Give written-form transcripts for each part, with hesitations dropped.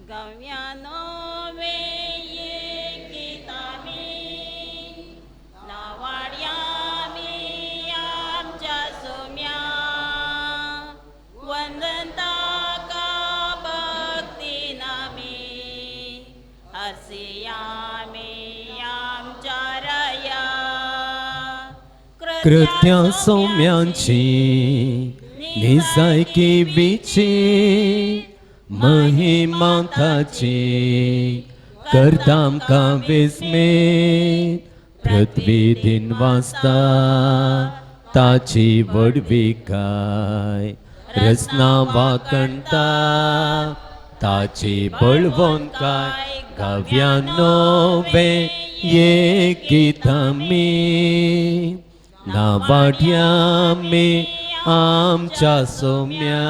गव्यानो वेये कितामी लावाड्यामी आमच्या सोम्या वंदनता का भक्ती नामी हसियामी आमच्या रया कृत्या सौम्यांची निजायकी विची महिमा ताची करताम का विस्मित पृथ्वी दिन वाजता ताची वडवी काय रचना वाकणता ताची बळवण काय गाव्यानो वे ये गीतामी नावाड्या मे आमच्या सोम्या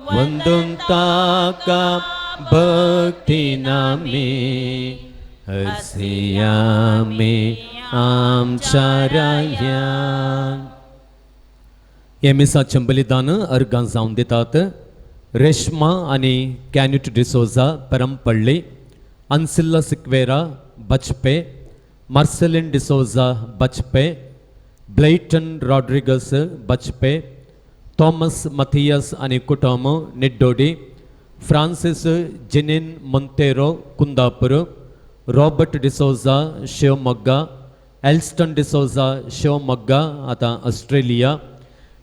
वंदन ताका भक्ती नामे हसिया मे आमच्या राया. हे मिसाचें बलिदान अर्गां जावन दितात. रेश्मा आनी Canute D'Souza Parampalli, Ancilla Sequeira Bajpe, Marceline D'Souza Bajpe, ब्लेटन रॉड्रिगस बचपे, थॉमस मथियस आणि कुटुंब निड्डोडी, फ्रांसिस जिनिन Monteiro Kundapur, Robert D'Souza Shivamogga, Elston D'Souza Shivamogga आता Australia,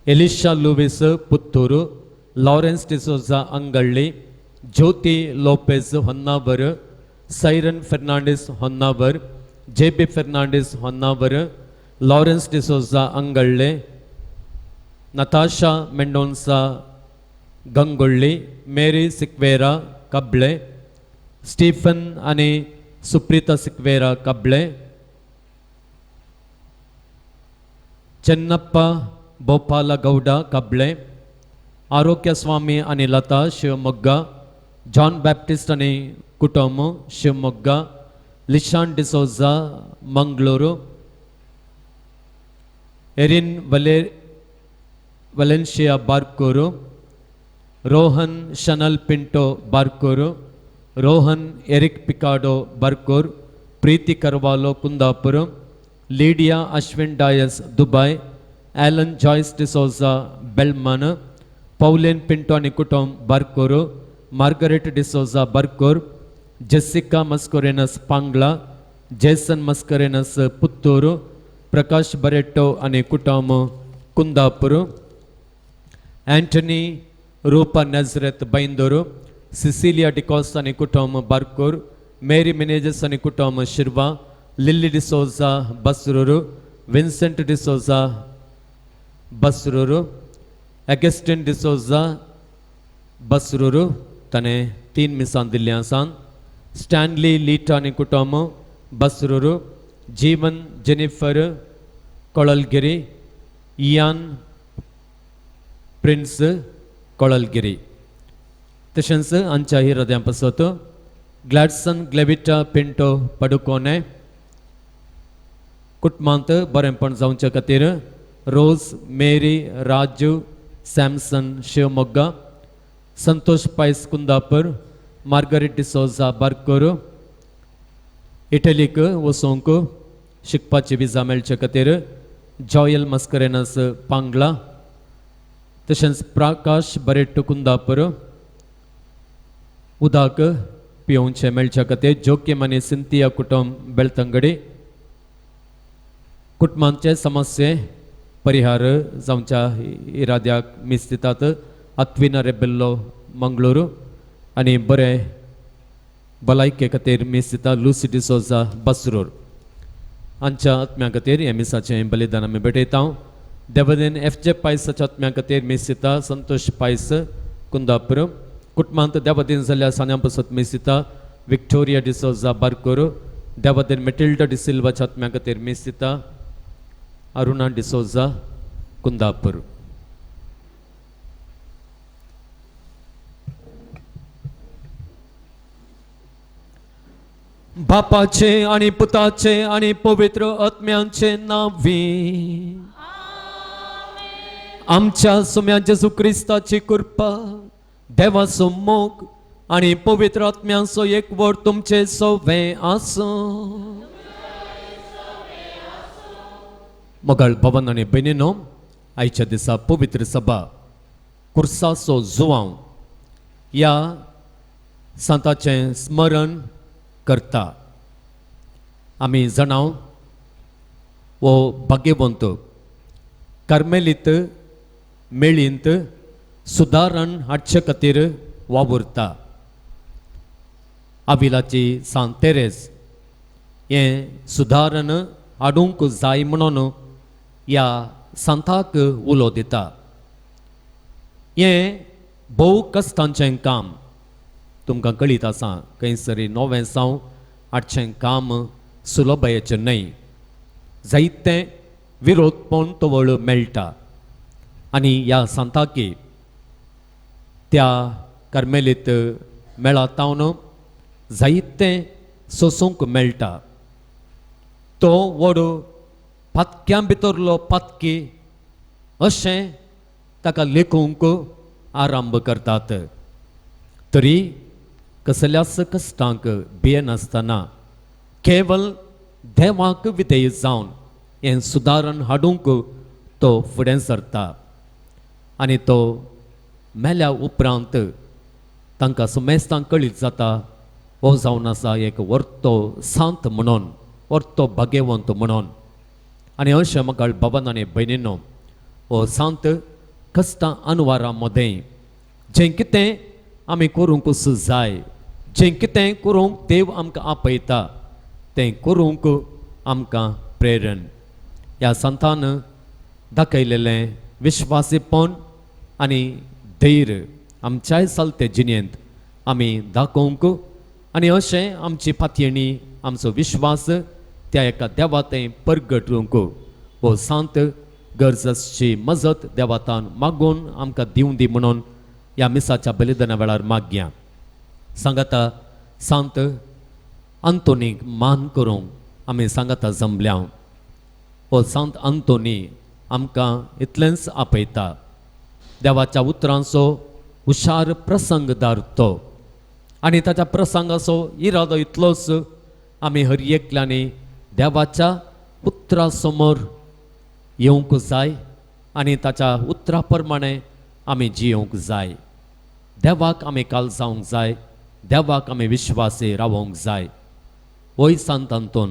Elisha Lewis Puttur, Lawrence D'Souza Angalli, Jyoti Lopes Honnavar, सैरन फर्नांडिस ಹೊನ್ನಾವರ್, जेबी Fernandes Honnavar, Lawrence D'Souza Angalli, Natasha Mendonca Gangulli, Mary Sequeira Kable, Stephen आणि सुप्रीता सिक्वेरा कब्ले, ಚೆನ್ನಪ್ಪ ಬೋಪಾಲಗೌಡ ಕಬ್ಳೆ, ಆರೋಗ್ಯ ಸ್ವಾಮಿ आणि लता शिवमोग्ग, जॉन बॅप्टिस्ट आणि कुटुंब शिवमोग्ग, लिशान D'Souza Mangaluru, Erin Valencia Barkur, Rohan शनल Pinto Barkur, Rohan Eric Picardo Barkur, Preeti Carvalho Kundapur, Lydia Ashwin Dias Dubai, Alan Joyce D'Souza Belman, Pauline Pinto आणि कुटुंब Barkur, Margaret D'Souza Barkur, Jessica Mascarenhas Pangala, Jason Mascarenhas Puttur, Prakash Barretto आणि कुटुंब Kundapur, Antony Rupa Nazareth Byndoor, Cecilia D'Costa आणि कुटुंब बार्कूर, मेरी मिनेजस आणि कुटुंब Shirva, Lily D'Souza Basrur, Vincent D'Souza Basrur, Augustine D'Souza बसरूरू तने 3 मिसां दिल्ल्या आसान, स्टॅनली लीटा आणि कुटुंब बसरूरू, जीवन जेनिफर कोळलगिरी, इयान प्रिन्स कोळलगिरी. तशेंच आमच्याही हृदयां पासत ग्लॅडसन ग्लेविटा पिंटो पडुकोने कुटुंबांत बरेंपण जावचे खातीर रोज मेरी राजू सॅमसन शिवमोग्गा, संतोष पायस कुंदापूर, मार्गरेट डिसोजा बार्कूर, इटलीक वचूंक शिकपाची विजा मेळचे खातीर जॉयल मस्करेनस पांगला, तशेंच प्रकाश बरेट्टो कुंदापूर, उदक पिवचे मेळचे खातीर जोक्यम आनी सिंथिया कुटुंब बेळतंगडी, कुटुंबांचे समस्ये परिहार जावच्या इराद्याक मीस दितात. अत्विना रेबेल्लो मंगळूरू आणि बरे भलायके खातीर मीस दिता लुसी डिसोजा बसरूर. आमच्या आत्म्या खातीर हे मिसाचें बलिदान आमी भेटयता. देवदेन एफ.जे. पायसाच्या आत्म्या खातीर मीस दिता संतोष पायस कुंदापूर. कुटुंबांत देवदेन जाल्ल्या सान्या पासत मीस दिता विक्टोरिया डिसोजा बार्कूर. देवदेन मेटिल्डा डिसिल्वाच्या आत्म्या खातीर मीस दिता अरुणा डिसोजा कुंदापूर. बापाचे आणि पुताचे आणि पवित्र आत्म्यांचे नावी आमच्या सुम्या जेजू क्रिस्ताची कृपा, देवाचो मोग आणि पवित्र आत्म्यांचो एकवट तुमचे सोवे आसो. मोगाळ भवन आनी भयणीनो, आयच्या दिसा पवित्र सभा कुर्साचो जुवांव ह्या संतांचें स्मरण करता. आमी जाणाव वो भाग्यवंत कार्मेलीत मेळींत सुदारण हाडचे खातीर वावुरता. आविलाची सांत तेरेस हें सुदारण हाडूंक जाय म्हणून ह्या संताक उलो दिता. हें भोव कश्टांचें काम. तुमकां कळीत आसा खंयसरी नवें जावं हाडचें काम सुलभयेचें न्हय. जायते विरोध पण तवळ मेळटा. आनी ह्या संताकी त्या कार्मेलीत मेळातावन जायते सोसूंक मेळटा. तो व्हड पातक्यां भितरलो पातकी अशें ताका लेखूंक आरंभ करतात. तरी कसल्याच कश्टांक भियेनासतना केवल देवाक विधेय जावन हें सुदारण हाडूंक तो फुडें सरता. आनी तो मेल्या उपरांत तांकां सुमेस्तांक कळीत जाता हो जावन आसा एक वर्तो सांत म्हणून, वर्तो भाग्यवंत म्हणून. आनी अशें म्हाका बाबान आनी भयणीनो, हो सांत कश्टां अनवारां मदें जें कितें आमी करूंकूच जाय, जें कितें करूंक देव आमकां आपयता तें करूंक आमकां प्रेरण. ह्या संतान दाखयलेलें विश्वासीपण आनी धैर्य आमच्याय चलते जिणेंत आमी दाखोवंक आनी अशें आमची फातयणी आमचो विश्वास त्या एका देवातें परगटूंक हो सांत गरजची मजत देवातान मागून आमकां दिवं दी म्हणून ह्या मिसाच्या बलिदाना वेळार मागया. सांगाता सांत अंतोनीक मान करूंक आमी सांगाता जमल्या. हो सांत अंतोनी आमकां इतलेंच आपयता. देवाच्या उतरांचो हुशार प्रसंगदार तो. आनी ताच्या प्रसंगाचो इरादो इतलोच आमी हर एकल्यानी देवाच्या उतरा समोर येवंक जाय आनी ताच्या उतरा प्रमाणे आमी जियोंक जाय. देवाक आमी काल जावंक जाय, देवाक आमी विश्वासी रावोंक जाय. होय सांत अंतोन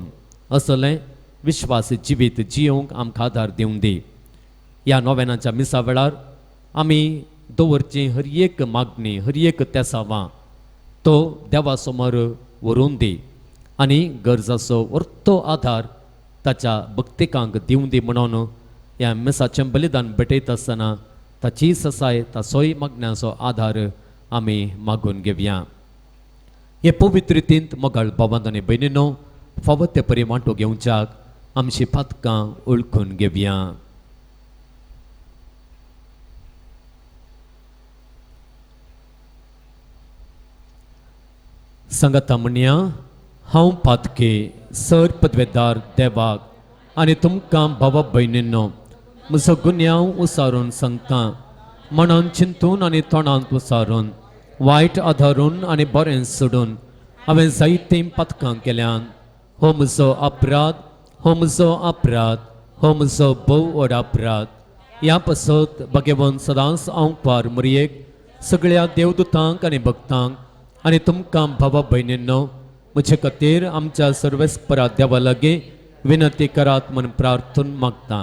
असलें विश्वासी जिवीत जियोंक आमकां आदार दिवं दी. ह्या नोवेनाच्या मिसा वेळार आमी दवरची हर एक मागणी, हर एक तेसावां तो देवा समोर व्हरून दी आनी गरजाचो वर्तो आधार ताच्या भक्तिकांक दिवं दी म्हणून ह्या मिसाचें बलिदान भेटयत आसतना ताची ससाय ताचोय मागण्याचो आधार आमी मागून घेवया. हे पवित्र रितींत मोगाळ भावांत आनी भयणीनो, फावो ते परी वांटो घेवच्याक आमची पातकां ओळखून घेवया. सांगाता म्हणया, हांव पातके सर पदवेदार देवाक आनी तुमकां भावा भयणींनो म्हजो गुन्यांव उसारून सांगता. मनान चिंतून आनी तोंडांत उसारून, वायट आदारून आनी बरें सोडून हांवें जायतीं पातकां केल्यान. हो म्हजो अपराध, हो म्हजो अपराध, हो म्हजो भोव व्हड अपराध. ह्या पासत भगवंत सदांच हांव पार मरयेक सगळ्या देवदूतांक आनी भक्तांक आनी तुमकां भावा भयणींनो म्हजे खातीर आमच्या सर्वेस्परा देवा लागीं विनंती करात म्हूण प्रार्थून मागता.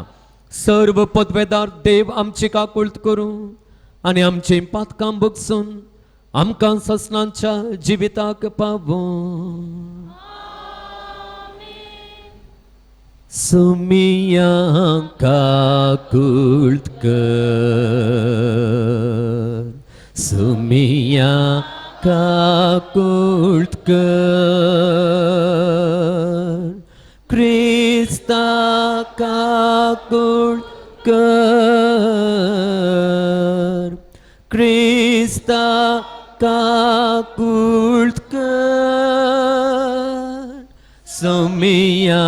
सर्व पदवेदार देव आमची काकुळट करूं आनी आमची पातकां भोगसून आमकां ससनांच्या जिविताक पावूं. सुमिया काकुळट कर, सुमिया काकुळट कर, क्रिस्ता काकुळट कर, क्रिस्ता काकुळट कर, सुमिया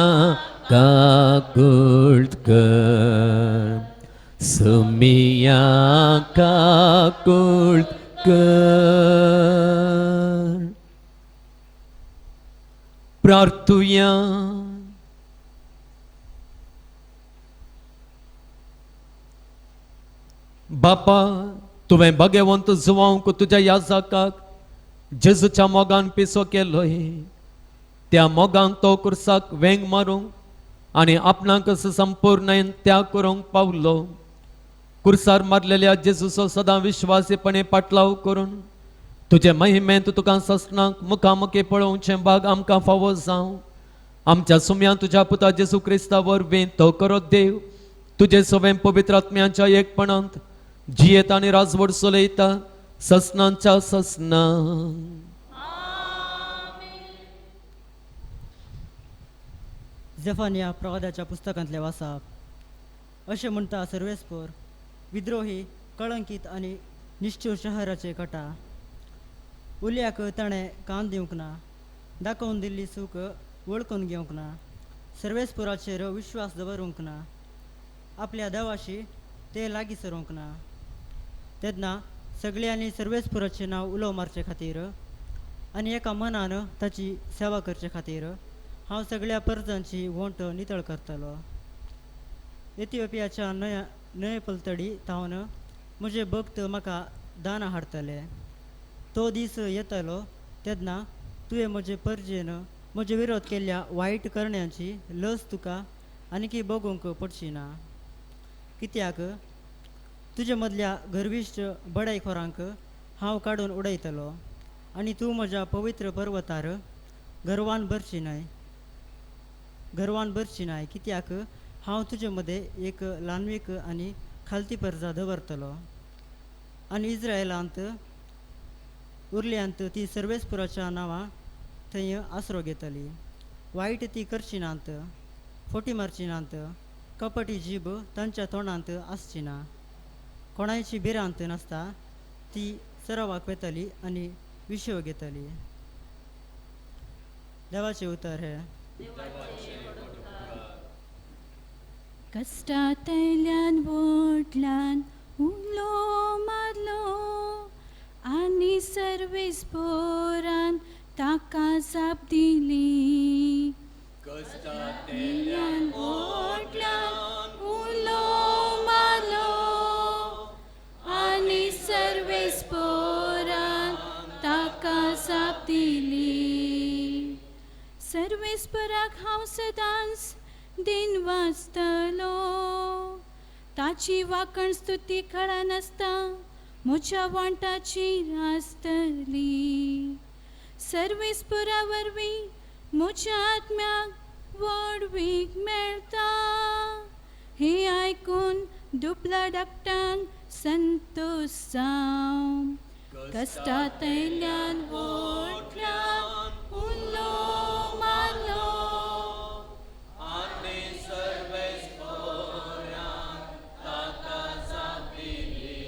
काकुळट कर, सुमिया काकुळट कर. प्रार्थुया. बापा, तुवें भाग्यवंत जुवांक तुज्या याजकाक जेजूच्या मोगान पिसो केलोय. त्या मोगान तो कुर्साक वेंग मारूंक आनी आपणाक संपूर्ण त्याग करूंक पावलो. कुर्सार मारलेल्या जेजूचो सदां विश्वासीपणे पाटलाव करून तुजे महिमेंत तुका ससनाक मुखामुखी पळोवचे भाग आमकां फावो जावं. आमच्या सुम्या तुज्या पुता जेजू क्रिस्ता वरवीं तो करो देव तुजे सवें पवित्र आत्म्याच्या एकपणांत जियेत आनी राजवट चलयता ससनांच्या ससनां. झेफानिया प्रवादाच्या पुस्तकांतले वाचप. अशें म्हणटा सर्वेस्पर, विद्रोही, कळंकीत आनी निश्चूर शहराचे कटा. उल्याक ताणें कान दिवंक ना, दाखोवन दिल्ली सूख वळखून घेवंक ना, सर्वेस्पुराचेर विश्वास दवरूंक ना, आपल्या देवाशी ते लागीं सरूंक ना. तेन्ना सगळ्यांनी सर्वेस्पुराचें नांव उलो मारचे खातीर आनी एका मनान ताची सेवा करचे खातीर हांव सगळ्या परजांची वोंट नितळ करतलो. इथिओपियाच्या नये पलतडी थावन म्हजे भक्त म्हाका दानां हाडटले. तो दीस येतलो तेन्ना तुवें म्हजे परजेन म्हजे विरोध केल्ल्या वायट करण्यांची लज तुका आनीकी बगूंक पडची ना. कित्याक तुजे मदल्या गर्विश्ट बडाईखोरांक हांव काडून उडयतलो आनी तूं म्हज्या पवित्र पर्वतार गर्वान भरची न्हय. कित्याक हांव तुजे मदें एक ल्हानवीक आनी खालती परजा दवरतलो आनी इज्रायलांत उरल्यांत ती सर्वेस्पुराच्या नांवां थंय आसरो घेतली. वायट ती करची नात, फोटी मारची नात, कपटी जीब तांच्या तोंडांत आसची ना. कोणाची भिरांत नासता ती सरावाक वेतली आनी विशय घेतली. देवाचे उतर हे. कष्टांतल्यान वोटल्यान उलो मारलो आनी सर्वेस्पोरान ताका जाप दिली. कष्टांतल्यान वोटल्यान उलो मारलो आनी सर्वेस्पोरान ताका जाप दिली. सर्वेस्पराक हांव सदांच दिन वाचतलो, ताची वाकण स्तुती खळा नासता म्हज्या वांटाची आसतली. सर्वेस्परा वरवीं म्हज्या आत्म्याक व्हड वीख मेळटा. हे आयकून दुबला धाकट्यांक संतोश जावं. कष्टांतल्यान वोटल्यान उलो मारलो आनी सर्वेस्पोरान ताका जाप दिली.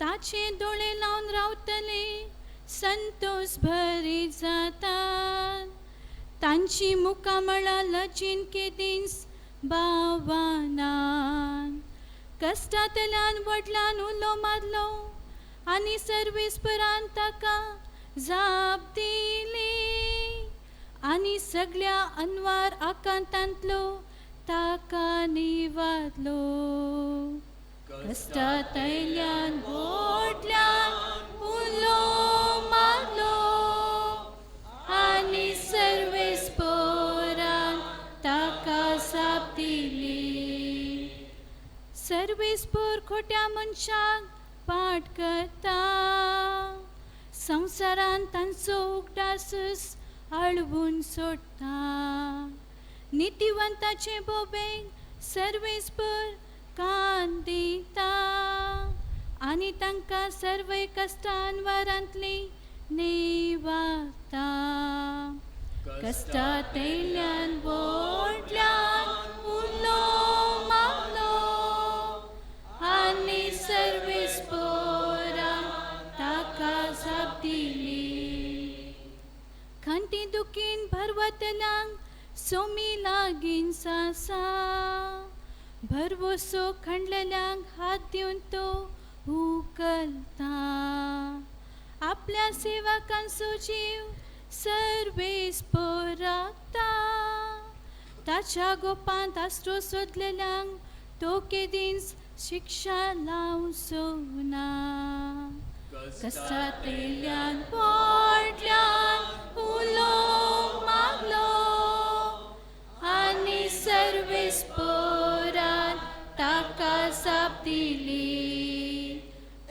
ताचे दोळे लावन रावतले संतोष भरी जातात. तांची मुखां मळा लजीन केदीस भावानान. कष्टांतल्यान वडलान उलो मारलो आनी सर्वेस्परान ताका जाप दिली. आनी सगळ्या अनवार आकांतांतलो ताका निवादलो. कष्टांतल्यान वोटल्यान उलो मारलो आनी सर्वेस्पोरान ताका जाप दिली. सर्वेस्पोर खोट्या मनशाक पाट करता. संवसारान तांचो उगडासच आळवून सोडटा. नितीवंताचे बोबेक सर्वेस्पर कान दिता आनी तांकां सर्व कश्टांवरांतली निवाता. कष्टांतल्यान वोटल्यान उलो मारलो आनी सर्वेस्पोरान ताका जाप दिली. खंती दुखीन भरवतल्यांक सोमी लागीं सासा. भरवोसो खणलेल्यांक हात दिवन तो उखलता. आपल्या सेवकांचो जीव सर्वेस्पराकता ताच्या गोपांत आस्त्रो सोदलेल्यांक तो केदींच शिक्षा लावचो ना कष्टांतल्यान पोटल्यान उलोवंक मागलो आनी सर्वेस्परान ताका जाप दिली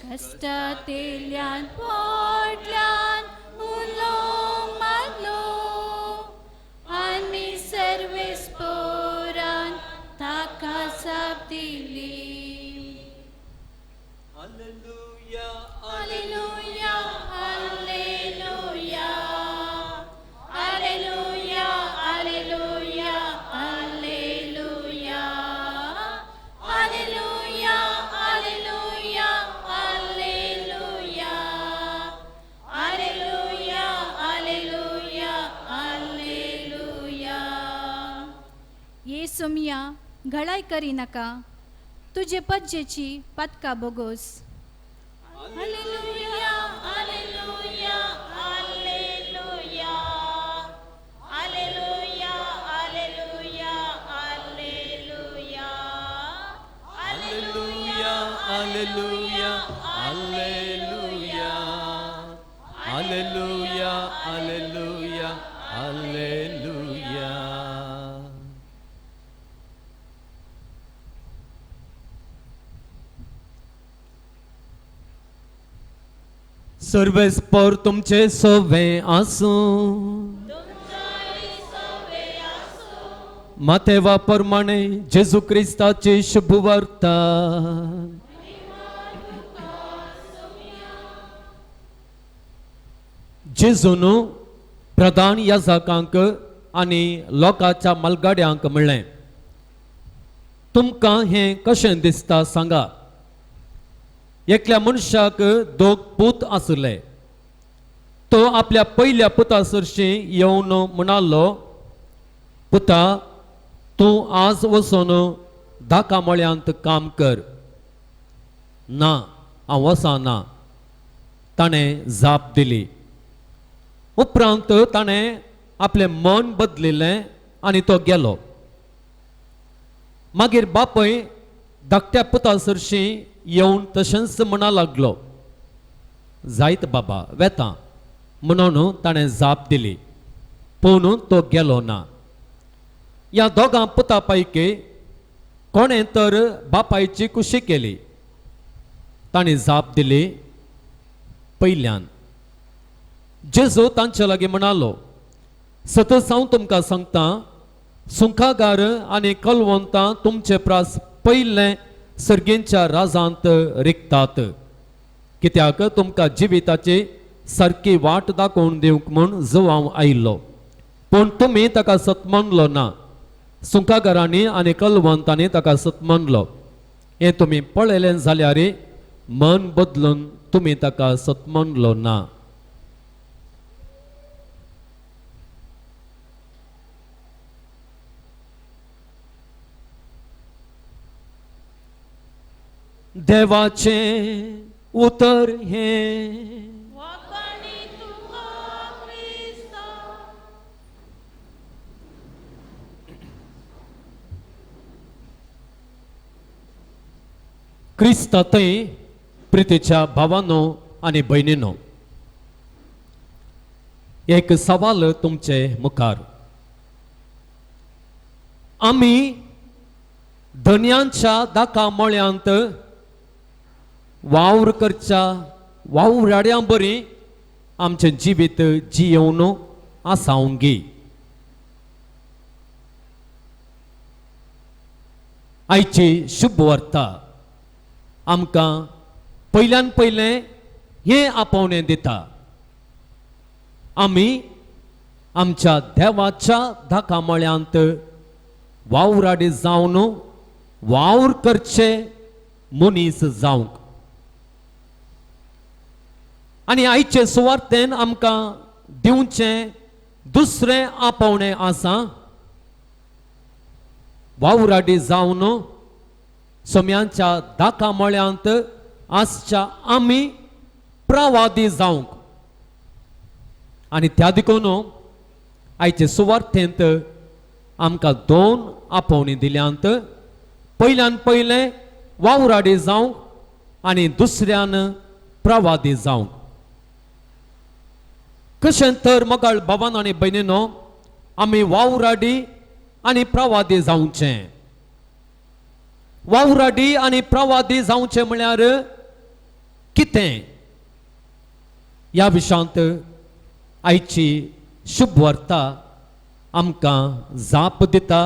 कष्टांतल्यान पोटल्यान उलोवंक मागलो आनी सर्वेस्परान ताका जाप दिली Alleluia, alleluia, alleluia, alleluia, alleluia, alleluia, alleluia, alleluia, alleluia, alleluia, alleluia. येसुमिया घळाय करी नाका तुजे पज्जेची पदका बोगोस Alleluia, alleluia, alleluia, alleluia, alleluia, alleluia, alleluia, alleluia, alleluia, alleluia, alleluia. सर्वेस्पर तुमचे सोवे आसूं माथेवा प्रमाणे जेजू क्रिस्ताची शुभवार्ता जेजून प्रधान याजकांक आनी लोकांच्या मलगाड्यांक म्हणलें तुमकां हें कशें दिसता सांगा एकल्या मनशाक दोग पूत आसले तो आपल्या पयल्या पुता सरशी येवन म्हणालो पुता तूं आज वचून धाका मळ्यांत काम कर ना हांव वचना ताणें जाप दिली उपरांत ताणें आपलें मन बदलिल्लें आनी तो गेलो मागीर बापूय धाकट्या पुता सरशी येवन तशेंच म्हणा लागलो जायत बाबा वेता म्हणून ताणें जाप दिली पूण तो गेलो ना ह्या दोगां पुता पैकी कोणें तर बापायची कुशी केली ताणें जाप दिली पयल्यान जेजू तांचे लागीं म्हणालो सतत हांव तुमकां सांगता सुंखागार आनी कलवंतां तुमचे प्रास पयले सर्गेंच्या राजांत रिकतात कित्याक तुमकां जिविताची सारकी वाट दाखोवन दिवंक म्हूण हांव आयिल्लो पूण तुमी ताका सतमनलो ना सुंखागारांनी आनी कलवंतांनी ताका सतमनलो हें तुमी पळयलें जाल्यार मन बदलून तुमी ताका सतमनलो ना देवाचे उतर हे वखणी तुका क्रिस्ता क्रिस्तातय प्रितीच्या भावांनो आनी भयणींनो एक सवाल तुमचे मुखार आमी धन्यांच्या दाका मळ्यांत वावर करच्या वावराड्यां बरी आमचें जिवीत जियोवन आसावंगी आयची शुभ वार्ता आमकां पयल्यान पयलें हें आपोवणें दिता आमी आमच्या देवाच्या धाका मळ्यांत वावराडी जावन वावर करचे मनीस जावंक आनी आयचे सुवार्तेन आमकां दिवचें दुसरें आपोवणें आसा वावराडी जावन सोम्यांच्या दाका मळ्यांत आसच्या आमी प्रवादी जावंक आनी त्या देखून आयचे सुवार्थेंत आमकां 2 आपोवणी दिल्यांत पयल्यान पयलें वावराडी जावंक आनी दुसऱ्यान प्रवादी जावंक. कशें तर मोगाळ भावान आनी भयणीनो आमी वावराडी आनी प्रवादी जावचें. वावराडी आनी प्रवादी जावचें म्हळ्यार कितें ह्या विशयांत आयची शुभ वार्ता आमकां जाप दिता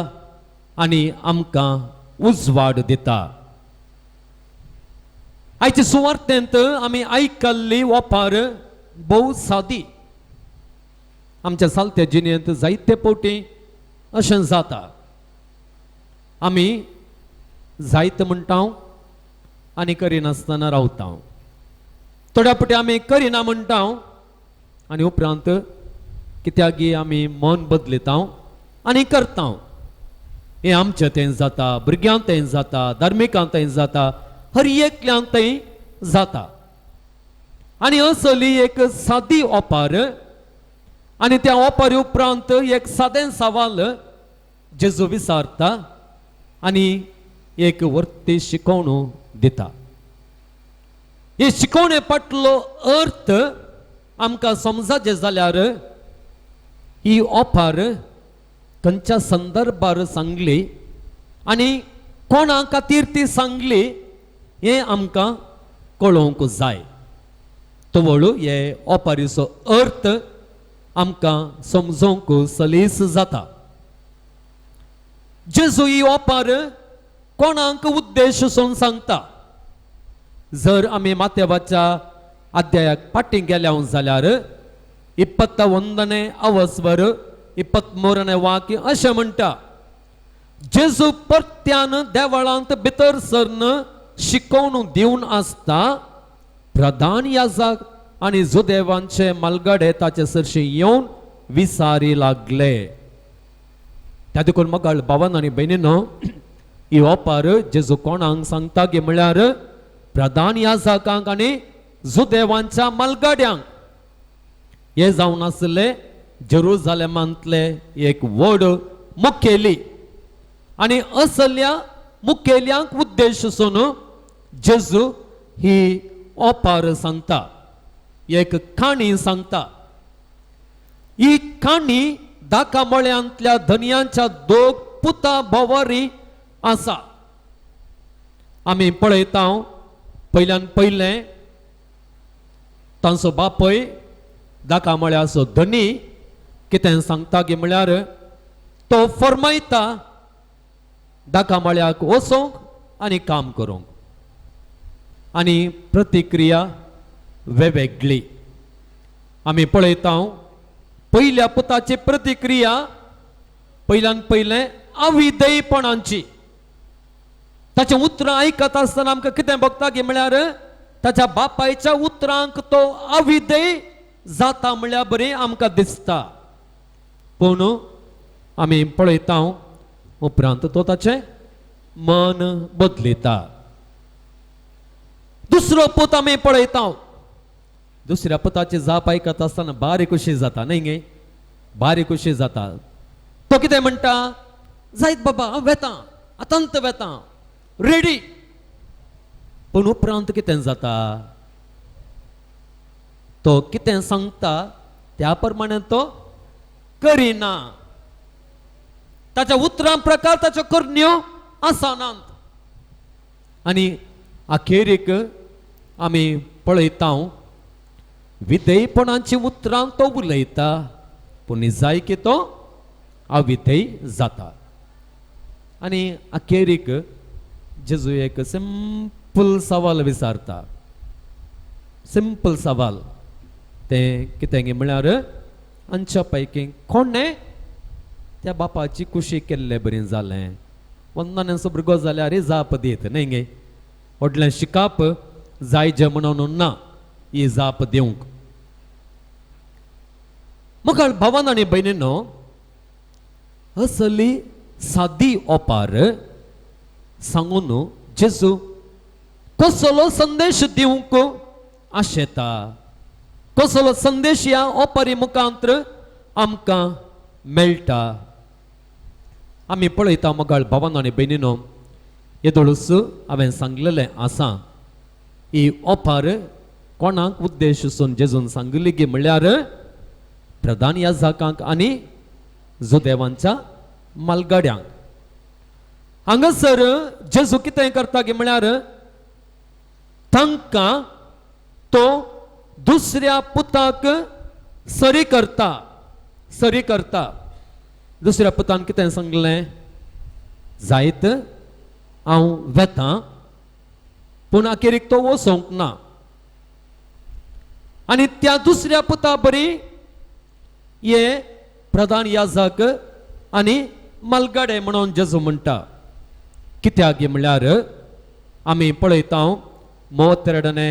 आनी आमकां उजवाड दिता. आयचे सुवार्थेंत आमी आयकल्ली ओपार भोव सादी. आमच्या सालत्या जिणेंत जायते फावटी अशें जाता. आमी जायत म्हणटा आनी करिनासतना रावता. थोड्या फावटी आमी करिना म्हणटा आनी उपरांत कित्याक आमी मन बदलिता आनी करता. हें आमचें तें जाता, भुरग्यांक तें जाता, धार्मिकांक तें जाता, हर एकल्यांक तें जाता. आनी असली एक सादी ओपार आनी त्या ओपारी उपरांत एक सादें सवाल जेजू विचारता आनी एक वर्ती शिकोवण दिता. हे शिकोवणे फाटलो अर्थ आमकां समजाचें जाल्यार ही ओपार खंयच्या संदर्भार सांगली आनी कोणा खातीर ती सांगली हें आमकां कळोवंक जाय. तवळू हे ओपारीचो अर्थ आमकां समजोवंक सलीस जाता. जेजू ही ओपार कोणाक उद्देशून सांगता. जर आमी माथेवाच्या अध्यायाक फाटीं गेल्या जाल्यार 21ನೇ अवस्वर 23ನೇ वाक्य अशें म्हणटा. जेजू परत्यान देवळांत भितर सरन शिकोवण दिवन आसता प्रधान याजक आनी जुदेवांचे मलगडे ताचे सरशी येवन विचारी लागले. त्या देखून मोगाळ भावान आनी भयणीनो ही ओपार जेजू कोणाक सांगता गे म्हळ्यार प्रधान याजकांक आनी जुदेवांच्या मलगड्यांक. हे जावन आसले जेरुसलेमांतले एक व्हड मुखेली आनी असल्या मुखेल्यांक उद्देशून जेजू ही ओपार सांगता. एक काणी सांगता. ही काणी दाकामळ्यांतल्या धनयांच्या 2 पुता भोवारी आसा. आमी पळयता पयल्यान पयलें तांचो बापय दाकामळ्याचो धनी कितें सांगता गे म्हळ्यार तो फरमायता दाकामळ्याक वचोंक आनी काम करूंक. आनी प्रतिक्रिया वेगवेगळी. आमी पळयता पयल्या पुताची प्रतिक्रिया पयल्यान पयलें अविधेयपणांची. ताचें उतरां आयकत आसतना आमकां कितें भोगता गे म्हळ्यार ताच्या बापायच्या उतरांक तो अविधेय जाता म्हळ्यार बरें आमकां दिसता. पूण आमी पळयता उपरांत तो ताचें मन बदलिता. दुसरो पूत आमी पळयता. दुसऱ्या पुताची जाप आयकत आसतना बारीक कशी जाता न्ही गे. बारीक कशी जाता. तो कितें म्हणटा जायत बाबा हांव वेता आतांत वेता रेडी. पूण उपरांत कितें जाता तो कितें सांगता त्या प्रमाणे तो करिना. ताच्या उतरां प्रकार ताच्यो करण्यो आसनात. आनी अखेरीक आमी पळयता विधेयपणाची उतरां तो उलयता पूण जाय की तो अविधेय जाता. आनी अखेरीक जेजू एक सिंपल सवाल विचारता. सिंपल सवाल तें कितें गे म्हळ्यार आमच्या पैकी कोणें त्या बापाची कुशी केल्लें बरें जालें. वंदनाचो भुरगो जाल्यार जाप दीत न्ही गे. व्हडलें शिकाप जाय जें म्हणून ना ही जाप दिवंक. म्हाका भावान आनी भयणीनो असली सादी ओपार सांगून जेजू कसलो संदेश दिवंक आशेता तसलो संदेश या ओपरी मुखांतर आमकां मेळटा. आमी पळयता मोगाळ भावांनो आनी भयणीनो, येदोळूच हांवें सांगलेलें आसा ही ओपार कोणाक उद्देशून जेजून सांगली गी म्हळ्यार प्रधान याजकांक आनी जुदेवांच्या मालगाड्यांक. हांगासर जेजू कितें करता गे म्हळ्यार तांकां तो दुसऱ्या पुताक सरी करता. दुसऱ्या पुतान कितें सांगलें, जायत हांव वेतां पूण अखेरीक तो वचोंक ना. आनी त्या दुसऱ्या पुता बरी हे प्रधान याजक आनी मालगाडे म्हणून जेजू म्हणटा. कित्याक म्हळ्यार आमी पळयता 32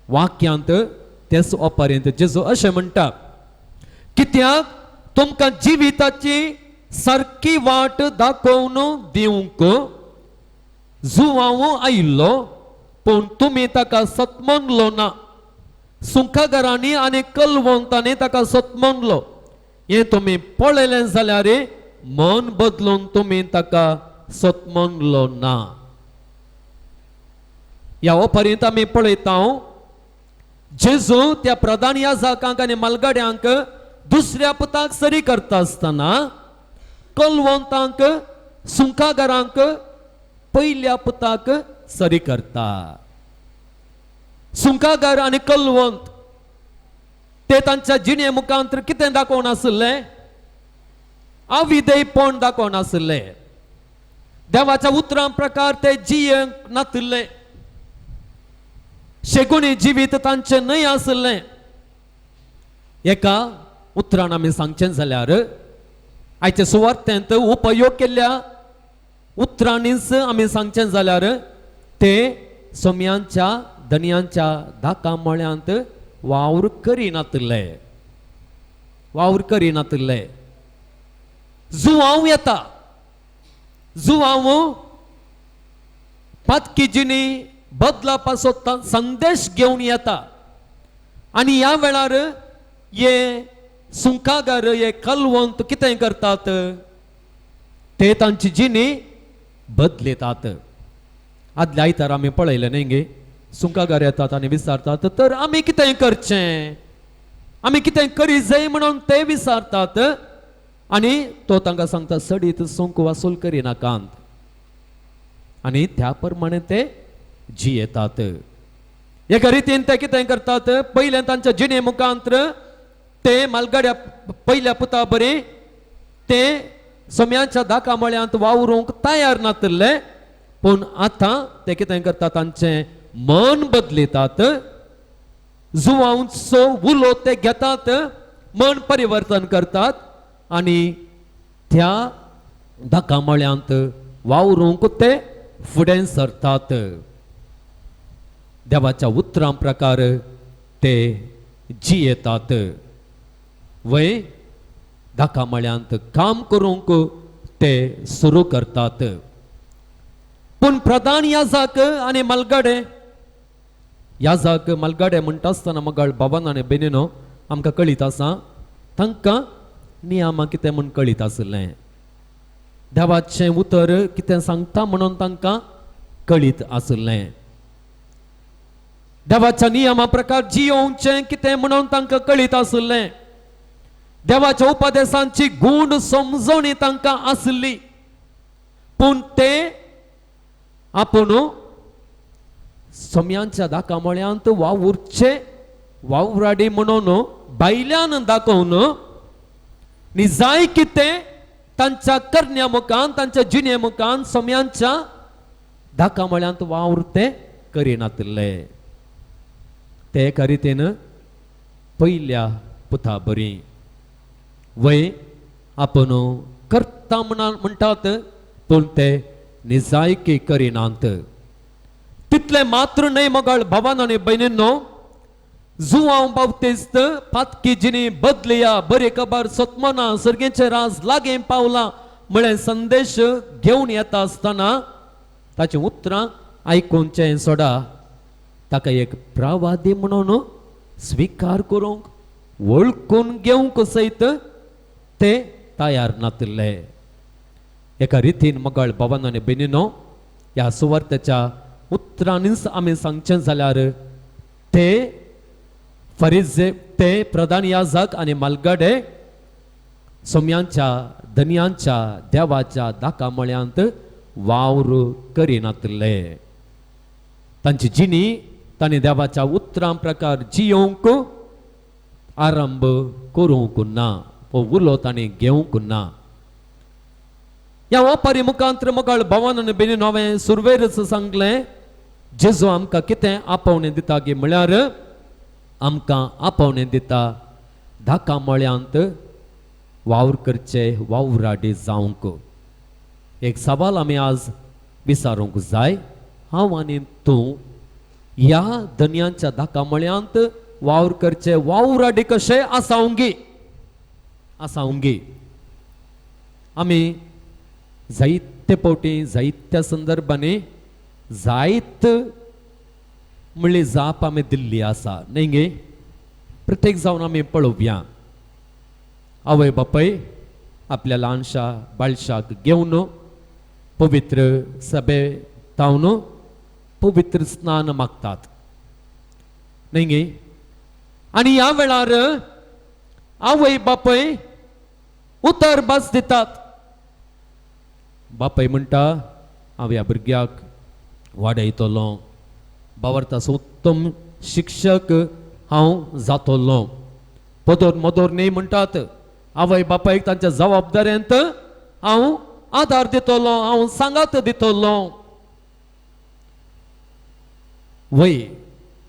वाक्यांत तेच ओपारेंत जेजू अशें म्हणटा, कित्याक तुमकां जिविताची सारकी वाट दाखोवन दिवंक जुवांव आयिल्लो पूण तुमी ताका सतमंगलो ना. सुखागरांनी आनी कलवंतांनी ताका सतमंगलो. हें तुमी पळयलें जाल्यार मन बदलून तुमी ताका सतमंगलो ना. ह्या ओपारींत आमी पळयता जेजू त्या प्रधान याजकांक आनी मालगाड्यांक दुसऱ्या पुताक सरी करता आसतना कलवंतांक सुखागरांक पयल्या पुताक सरी करता. सुखागर आनी कलवंत ते तांच्या जिणे मुखांतर कितें दाखोवन आसले, अविधेयपण दाखोवन आसले. देवाच्या उतरां प्रकार ते जियेंक नातले. शेगुणी जिवीत तांचे न्हय आसलें. एका उतरान आमी सांगचें जाल्यार आयच्या सुवार्थेंत उपयोग केल्ल्या उतरांनीच आमी सांगचें जाल्यार ते सोम्यांच्या धनयांच्या धाका मळ्यांत वावर करिनातले. जुवांव येता, जुवांव पातकी जिणी बदलापा सोदता संदेश घेवन येता. आनी ह्या वेळार हे सुखागर हे कलवंत कितें करतात, ते तांची जिणी बदलितात. आदल्या आयतार आमी पळयलें न्ही गे, सुखागर येतात आनी विचारतात तर आमी कितें करचें, आमी कितें करी जाय म्हणून ते विचारतात. आनी तो तांकां सांगता सडीत सुंक वसूल करिनाकांत. आनी त्या प्रमाणे ते जियेतात. एका रितीन ते कितें करतात, पयलें तांच्या जिणे मुखांतर ते मालगाड्या पयल्या पुता बरी ते सोम्याच्या धाका मळ्यांत वावरूंक तयार नातले. पूण आतां ते कितें करतात, तांचें मन बदलितात. जुवांचो उलो ते घेतात, मन परिवर्तन करतात आनी त्या धाका मळ्यांत वावरूंक ते फुडें सरतात. देवाच्या उतरां प्रकार ते जियेतात. वय धाका मळ्यांत काम करूंक ते सुरू करतात. पूण प्रधान याजक आनी मालगाडे म्हणटा आसतना मोगाळ बाबान आनी बेनीनो आमकां कळीत आसा तांकां नियमा कितें म्हूण कळीत आसलें. देवाचें उतर कितें सांगता म्हणून तांकां कळीत आसलें. देवाच्या नियमा प्रकार जियोवचें कितें म्हणून तांकां कळीत आसलें. देवाच्या उपदेशांची गूण समजणी तांकां आसली. पूण ते आपूण सोम्यांच्या धाका मळ्यांत वावराडी म्हणून भायल्यान दाखोवन नी जाय कितें तांच्या करण्या मुखान तांच्या जिणे मुखान सोम्यांच्या धाका मळ्यांत वावर ते करिनातले. ते एका रितीन पयल्या पुता बरी वय आपूण करता म्हणटात पूण ते निजायकी करिनात. तितले मात्र न्हय मोगाळ भावान आनी भयणींनो, जुवांव बावतेस्त पातकी जिणी बदलिया, बरी खबर सतमना, सर्गेचे राज लागीं पावला म्हळें संदेश घेवन येता आसतना ताचें उतरां आयकुनचें सोडा, ताका एक प्रवादी म्हणून स्वीकार करूंक वळखून घेवंक सयत ते तयार नातले. एका रितीन मगळ भावांनो आनी भयणींनो, ह्या सुवार्थेच्या उतरांनीच आमी सांगचें जाल्यार ते फरिजे, ते प्रधान याजक आनी मालगडे सोम्यांच्या धन्यांच्या देवाच्या दाकामळ्यांत वावर करिनातले. तांची जिणी तांणी देवाच्या उतरां प्रकार जियोंक आरंभ करूंक ना, उलो तांणी घेवंक ना. ह्या वापारी मुखांतर मगळ भावांनो आनी भयणींनो, हांवें सुरवेरच सांगलें, जेजू आमकां कितें आपोवणें दिता गे म्हळ्यार आमकां आपोवणें दिता दाकामळ्यांत वावर करचे, वावराडी जावंक. एक सवाल आमी आज विचारूंक जाय, हांव आनी तूं ह्या धन्यांच्या दाकामळ्यांत वावर करचे, वावराडी कशे आसावंगी. आमी जायते पावटी जायत्या संदर्भांनी जायत म्हणली जाप आमी दिल्ली आसा न्ही गे. प्रत्येक जावन आमी पळोवया. आवय बापाय आपल्या ल्हानशा बाळशाक घेवन पवित्र सभे तावन पवित्र स्नान मागतात न्ही गे. आनी ह्या वेळार आवय बापाय उतर बास दितात. बापाय म्हणटा, हांव ह्या भुरग्याक वाडयतलो, बावरतासो उत्तम शिक्षक हांव जातलो. पदोर मदोर न्ही म्हणटात, आवय बापायक तांच्या जबाबदारेंत हांव आदार दितलो, हांव सांगात दितलो. वय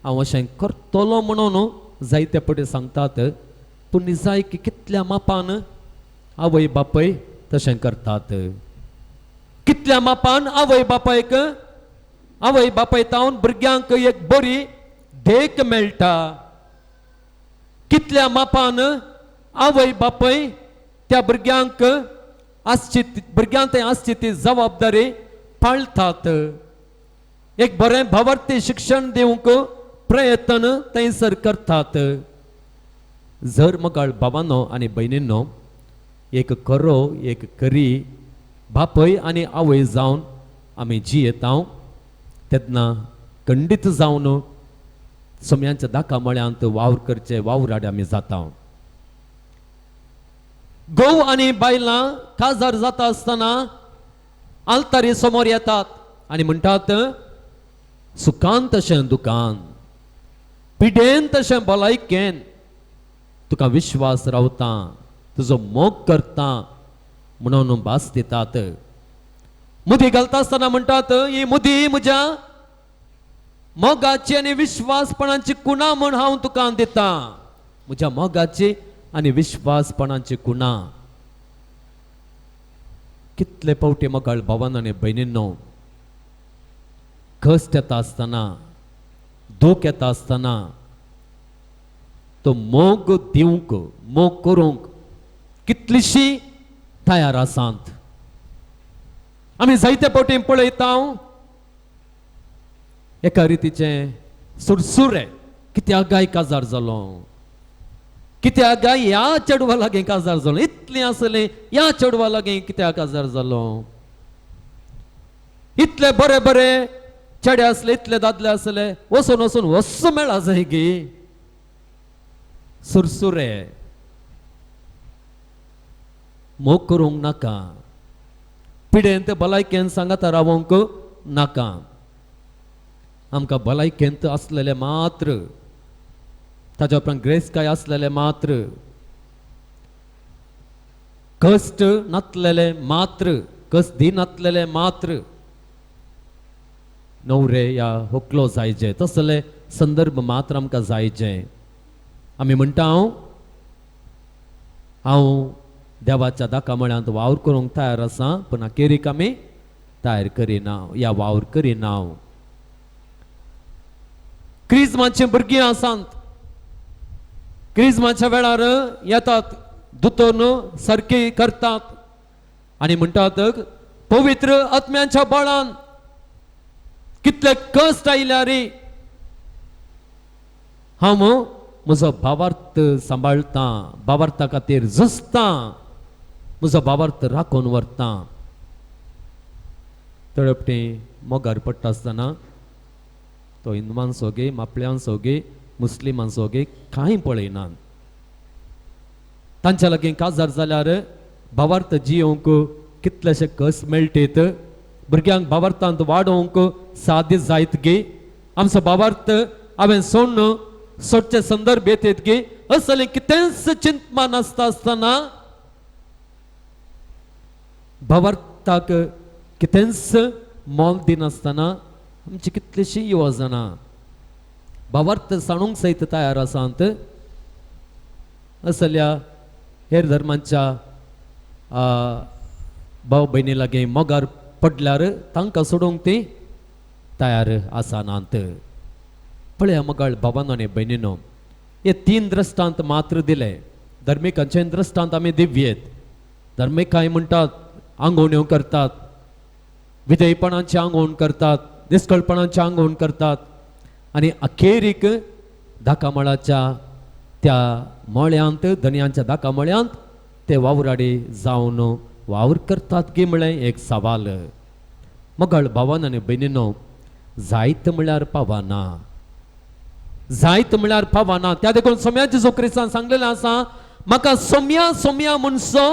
हांव अशें करतलो म्हणून जायते पटी सांगतात, पूण निजाय की कितल्या मापान आवय बापाय तशें करतात. कितल्या मापान आवय बापाय तावन भुरग्यांक एक बरी देख मेळटा. कितल्या मापान आवय बापाय त्या भुरग्यांक भुरग्यांक आसची ती जबाबदारी पाळतात. एक बरें भावार्थी शिक्षण दिवंक प्रयत्न थंयसर करतात. जर मगाळ भावांनो आनी भयणींनो, एक खरो एक खरी बापय आनी आवय जावन आमी जियेता तेन्ना खंडीत जावन सोम्यांच्या दाकामळ्यांत वावर करचे, वावराडे आमी जाता. घोव आनी बायलां काजार जाता आसतना आल्तारी समोर येतात आनी म्हणटात, सुखान तशें दुखान, पिडेन तशें भलायकेन तुका विश्वास रावता, तुजो मोग करता म्हणून भास दितात. मुदी घालता आसतना म्हणटात, ही मुदी म्हज्या मोगाची आनी विश्वासपणाची कुणा म्हण हांव तुका दिता. म्हज्या मोगाची आनी विश्वासपणाची कुणा. कितले पावटी मोगाळ भावांनो आनी भयणींनो, कश्ट येता आसतना, दूख येता आसतना तो मोग दिवंक, मोग करूंक कितलीशी तयार आसात. आमी जायते पावटी पळयता एका रितीचे सुरसुरे, कित्याक गाय काजार जालो, कित्याक गाय ह्या चेडवा लागीं काजार जालो, इतलें आसलें ह्या चेडवा लागीं कित्याक काजार जालो. इतले बरे बरे चेडे आसले, इतले दादले आसले, वचून वचून वस मेळा जाय गे. सुरसुरे मोग करूंक नाका, पिडेंत भलायकेन सांगात रावंक नाका. आमकां भलायकेंत आसलेले मात्र, ताच्या उपरांत ग्रेस्काय आसलेले मात्र, कश्ट नातलेले मात्र, कसदी नातलेले मात्र नवरे या होकलो जायचे, तसले संदर्भ मात्र आमकां जायचे. आमी म्हणटा हांव देवाच्या दाकामळ्यांत वावर करूंक तयार आसा, पूण अखेरीक आमी तयार करिना, या वावर करिना. क्रिस्माची भुरगीं आसात, क्रिस्माच्या वेळार येतात, दुतोन सारकी करतात आनी म्हणटात, पवित्र आत्म्याच्या बळान कितले कश्ट आयल्या रे, हांव म्हजो भावार्थ सांबाळता भावार्था खातीर झुजता म्हजो भावार्थ राखून व्हरता तळपटे मोगार पडटा आसतना तो हिंदुमांचो गे मापळ्यांचो गे मुस्लिमांचो गे कांय पळयनात तांच्या लागीं काजार जाल्यार भावार्थ जियोंक कितलेशे कस मेळटेत भुरग्यांक भावार्थांत वाडोवंक साध्य जायत गे आमचो भावार्थ हांवें सोडचे संदर्भ येतात गे असलें कितेंच चिंतमान आसता आसतना भावार्थाक कितेंच मोल दिनासतना आमची कितलीशीं येवजनां भावार्थ सांडूंक सयत तयार आसात असल्या हेर धर्मांच्या भाव भयणी लागीं मोगार पडल्यार तांकां सोडूंक ती तयार आसानात पळया मोगाळ भावांनो आनी भयणीनो हे 3 दृश्टांत मात्र दिले धर्मिकांचे दृश्टांत आमी दिव्येत धर्मीक कांय म्हणटात आंगवण्यो करतात विधेयपणाचे आंगवण करतात निश्कळपणाचे आंगवण करतात आनी अखेरीक धाकामळाच्या त्या मळ्यांत धनयांच्या धाकामळ्यांत ते वावराडे जावन वावर करतात गे म्हळें एक सवाल मोगाळ भावान आनी भयणीनो जायत म्हळ्यार पावना जायत म्हळ्यार पावना त्या देखून सोम्याच्या जेजू क्रिस्तान सांगलेलें आसा म्हाका सोम्या सोम्या म्हणसो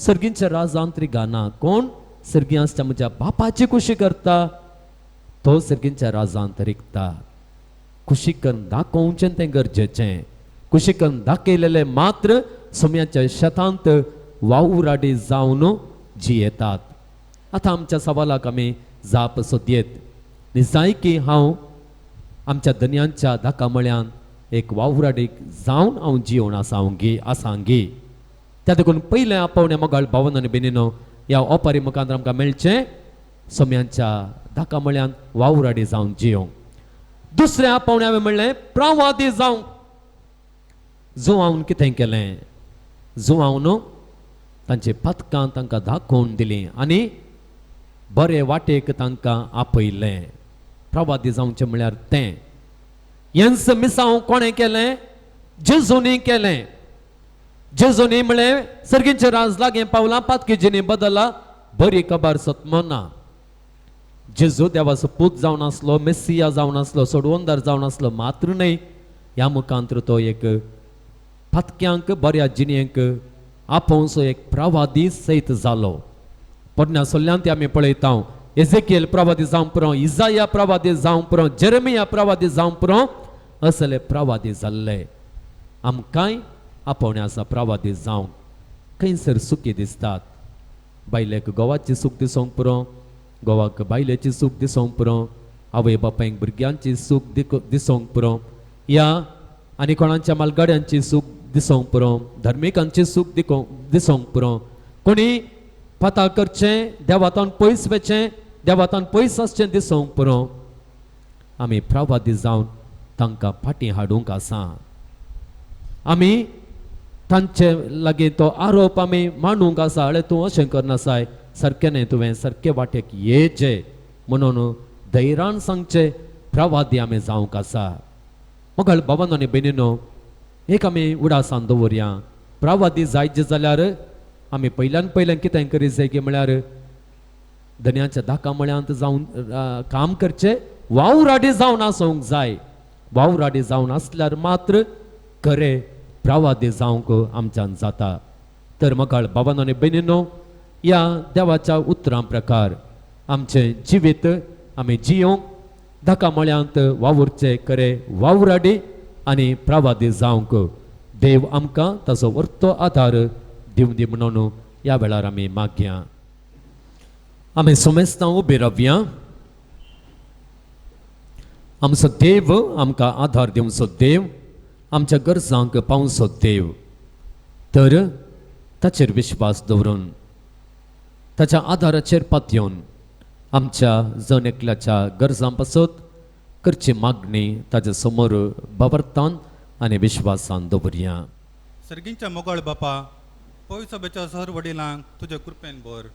सर्गींच्या राजांत रिगाना कोण सर्गी आसता म्हज्या बापाची खुशी करता तो सर्गींच्या राजांत रिगता खुशी करून दाखोवचें तें गरजेचें खुशी करून दाखयलेले मात्र सोम्याच्या शेतांत वावुराडी जावन जियेतात आतां आमच्या सवालाक आमी जाप सोदयेत जाय की हांव आमच्या धनयांच्या धाकामळ्यांत एक वावराडीक जावन हांव जिवन आसां गे त्या देखून पयलें आपोवण्या मोगाळ भावन आनी भयणीनो ह्या ओपारी मुखांतर आमकां मेळचें सोम्यांच्या धाकामळ्यांत वावराडी जावन जियोंक दुसरें आपोवणें हांवें म्हणलें प्रवादी जावंक जुवावन कितें केलें जुवावन तांचे पथकां तांकां दाखोवन दिलीं आनी बरे वाटेक तांकां आपयलें प्रवादी जावचें म्हळ्यार तें हेंच मिसांव कोणें केलें जेजूनी केलें जेजूनी म्हळें सर्गींचे राज लागीं पावलां पातकेजीनी बदला बरी खबर सत्मना जेजू देवाचो पूत जावन आसलो मेस्सिया जावन आसलो सोडवोनदार जावन आसलो मात्र न्हय ह्या मुखांतर तो एक फातक्यांक बऱ्या जिणेक आपोवचो एक प्रवादी सयत जालो पोरण्या सोल्ल्यान ते आमी पळयता एजेकिएल प्रवादी जावं पुरो इजाया प्रवादी जावं पुरो जेरेमिया प्रवादी जावं पुरो असले प्रवादी जाल्ले आमकांय आपोवणे आसा प्रवादी जावं खंयसर सुखी दिसतात बायलेक गोवाची सूख दिसोंक पुरो गोवाक बायलेची सूख दिसोंक पुरो आवय बापायक भुरग्यांची सूख दिसोंक पुरो या आनी कोणाच्या मालगाड्यांची सूख दिसोंक पुरो धर्मिकांची सूख दिसोंक पुरो कोणी पता करचें देवातान पयस वचचें देवातान पयस आसचें दिसोंक पुरो आमी प्रवादी जावन तांकां फाटीं हाडूंक आसा आमी तांचे लागीं तो आरोप आमी मांडूंक आसा अळे तूं अशें करनासाय सारकें न्हय तुवें सारके वाटेक येचें म्हणून धैर्यान सांगचें प्रवादी आमी जावंक आसा मोगाळ भावांनो आनी भयणीनो एक आमी उडासान दवरया प्रवादी जायचे जाल्यार आमी पयल्यान कितें करी जाय की म्हळ्यार धन्याच्या धाकामळ्यांत जावन काम करचें वावराडी जावन आसोंक जाय वावराडी जावन आसल्यार मात्र खरें प्रवादी जावंक आमच्यान जाता तर मोगाळ भावांनो आनी भयणीनो ह्या देवाच्या उतरां प्रकार आमचें जिवीत आमी जियोंक धाकामळ्यांत वावुरचें खरें वावराडी आनी प्रवादी जावंक देव आमकां ताचो वर्तो आदार दिवं दी म्हणून ह्या वेळार आमी मागया आमी सोमेस्तां उबी रावया आमचो देव आमकां आदार दिवचो देव आमच्या गरजांक पावचो देव तर ताचेर विश्वास दवरून ताच्या आदाराचेर पातयेवन आमच्या जण एकल्याच्या गरजां पासत करची मागणी ताचे समोर बाबरतान आनी विश्वासान दवरया सर्गींच्या मोगाळ बापा पवित्र सभेच्या सर वडिलांक तुजे कृपेन भर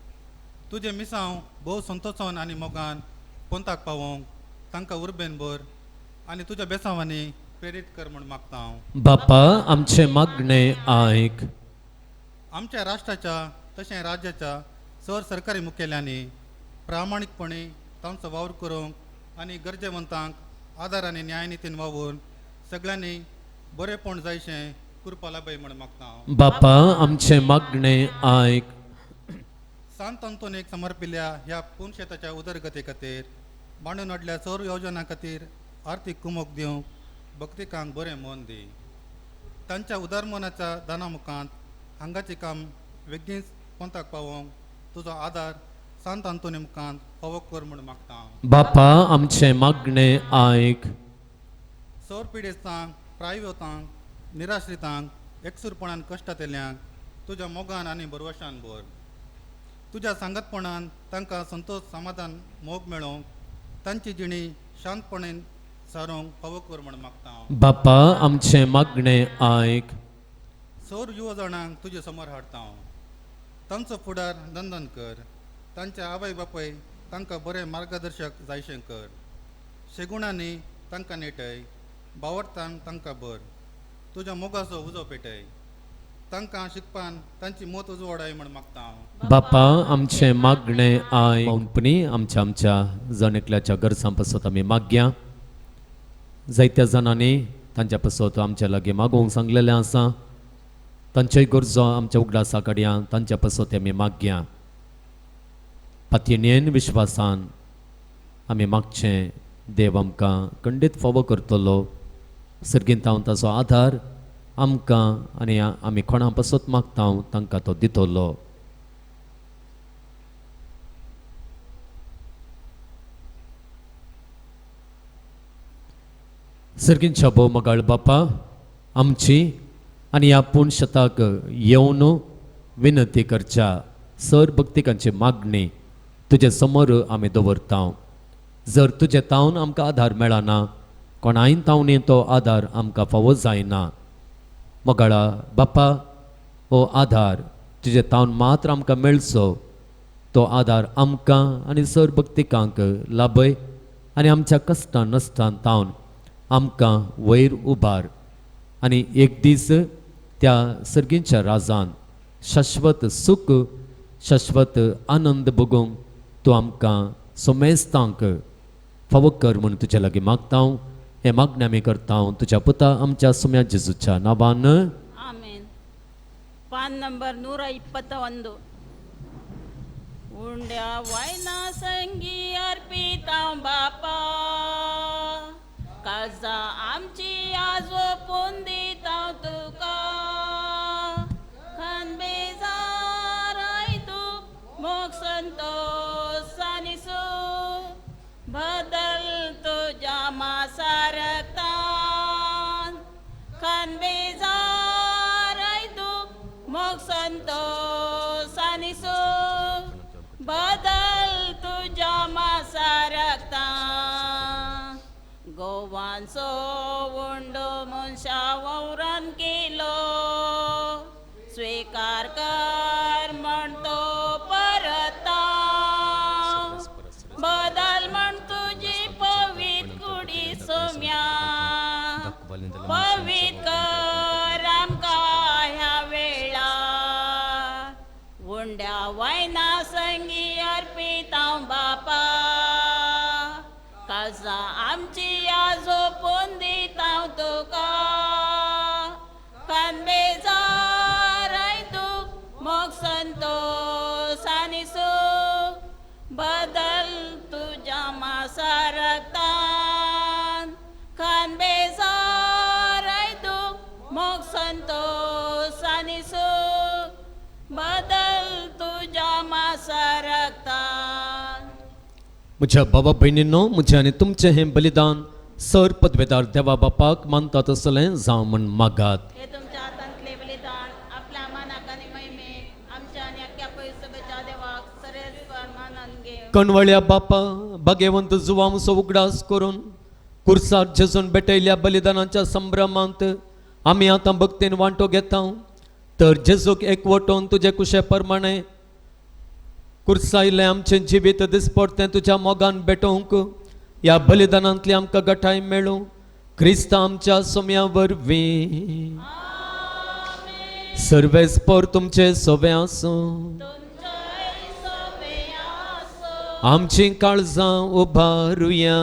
तुजे मिसांव भोव संतोषान आनी मोगान पोंताक पावोंक तांकां उर्बेन भर आनी तुज्या बेसांवांनी प्रेरीत कर म्हूण मागता हांव. बापा आमचे मागणे आयक. आमच्या राष्ट्राच्या तशें राज्याच्या सर सरकारी मुखेल्यांनी प्रामाणीकपणी तांचो वावर करूंक आनी गरजेवंतांक आदार आनी न्यायनितीन वावून सगळ्यांनी बरेपण जायशें करपा लाबय म्हूण मागता हांव. बापा आमचे मागणे आयक. सांत अंतोनीक समर्पिल्ल्या ह्या पुणशेताच्या उदरगती खातीर मांडून हाडल्या सौर योजना खातीर आर्थीक कुमोक दिवंक भक्तिकांक बरें मोन दी. तांच्या उदारमनाच्या दाना मुखांत हांगाचें काम बेगीन पंथाक पावोवंक तुजो आदार सांत अंतोनी मुखांत फावो कर म्हूण मागता हांव. बापा आमचे मागणे आयक. सौर पिडेस्तांक प्रायवतांक निराश्रितांक एकसूरपणान कश्टांत येयल्यांक तुज्या मोगान आनी बरवशान भर. तुज्या सांगतपणान तांकां संतोश समाधान मोग मेळोवंक तांची जिणी शांतपणेन सारूंक फावो कर म्हूण मागता हांव. बापा आमचे मागणे आयक. सौर युवा जाणांक तुजे समोर हाडटा हांव. तांचो फुडार नंदन कर. तांच्या आवय बापूय तांकां बरें मार्गदर्शक जायशें कर. शेगुणांनी तांकां नेटय. बावरतान तांकां भर. तुज्या मोगाचो उजो पेटय. तांकां शिकपान तांची मोत उजवाडाय म्हूण मागता हांव. बापा आमचे मागणे आयक. पावनपणी आमच्या जण एकल्याच्या गरजां पासत आमी मागया. जायत्या जाणांनी तांच्या पासत आमच्या लागीं मागोवंक सांगलेलें आसा. तांच्योय गरजो आमच्या उगडासा कडयां तांच्या पासत आमी मागया. पातयेन विश्वासान आमी मागचें देव आमकां खंडीत फावो करतलो. सर्गींत हांव ताचो आधार आमकां आनी आमी कोणा पासत मागता तांकां तो दितलो. सर्गींच्या भोव मोगाळ बापा आमची आनी ह्या पुणशताक येवन विनंती करच्या सर भक्तिकांची मागणी तुजे समोर आमी दवरता. जर तुजे तावन आमकां आधार मेळना कोणाय तावनी तो आधार आमकां फावो जायना. मोगाळा बापा हो आधार तुजे तावन मात्र आमकां मेळचो. तो आधार आमकां आनी सर भक्तिकांक लाभय आनी आमच्या कश्टां नश्टान तावन आमकां वयर उबार आनी एक दीस त्या सर्गींच्या राजान शाश्वत सुख शाश्वत आनंद भोगूंक तूं आमकां सोमेस्तांक फावो कर म्हूण तुज्या लागीं मागता. हे मागणी आमी करता तुज्या पुता आमच्या सुम्या जेजूच्या नांवान. ಆಮೇನ್. PAN number 121. ಉಂಡ್ಯ ವೈನಾ ಸಂಗಿ अर्पितां बापा काजा आमची आजो पोंदितां तुका खन बेजार तू मोग संतोष आनी सू बदल तुझ्या मासारक्तान खन बेजार तू मोग संतोष आनी सू बदल तुझ्या मासारक्तान गोवांचो वंडो मनशा वौरान केलो स्वीकार कर म्हणतो परता बदल म्हण तुझी पवित कुडी सोम्या पवित कर आमकां ह्या वेळार उंड्या वायना संगी अर्पितां बापा काजा आमची आजो पोंदितां तुका कान बेजार तू मोग संतोष आनी सूख बदल तुझ्या मासारक्तान कान बेजार तू मोग संतोष आनी सूख बदल तुझ्या मासारक्तान. म्हज्या बाबा भयणींनो म्हजें आनी तुमचें हें बलिदान सर पदवेदार देवा बापाक मानता तसलें जावं म्हण मागात. हे तुमच्या हातांतले बलिदान आपल्या मनाक आनी महिमेक आमच्या आनी अख्ख्या पयसुबेच्या देवाक सरेस्पर मानान घे. कणवळ्या बापा भाग्यवंत जुवांसो उगडास करून कुर्सार जेजून भेटयल्या बलिदानाच्या संभ्रमांत आमी आतां भक्तीन वांटो घेता. तर जेजूक एकवटून तुजे कुशे प्रमाणे कुर्सायलें आमचें जिवीत दिसपडतें तुज्या मोगान भेटोवंक ह्या बलिदानांतली आमकां गठाय मेळूं क्रिस्त आमच्या सोम्या वरवीं सर्वेस्पर तुमचे सोबे आसूं आमची काळजां उबारुया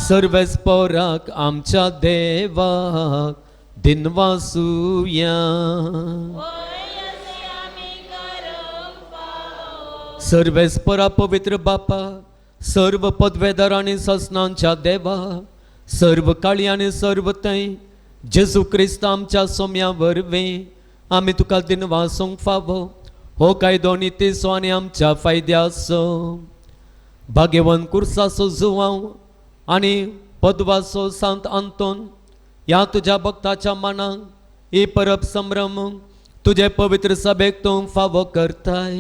सर्वेस्पराक आमच्या देवाक दिनवासुया सर्वेस्परा पवित्र बापा सर्व पदवेदार आणि ससनांच्या देवा सर्व काळी आणि सर्व तै जेजू क्रिस्त आमच्या सोम्या वरवीं आमी तुका दिनवासूंक फावो हो कायदो नितीसो आनी आमच्या फायद्याचो भाग्यवन कुर्साचो जुवांव आनी पदवाचो सांत आंतोन ह्या तुज्या भक्ताच्या मनाक ही परब संभ्रम तुजे पवित्र सभेक तूं फावो करताय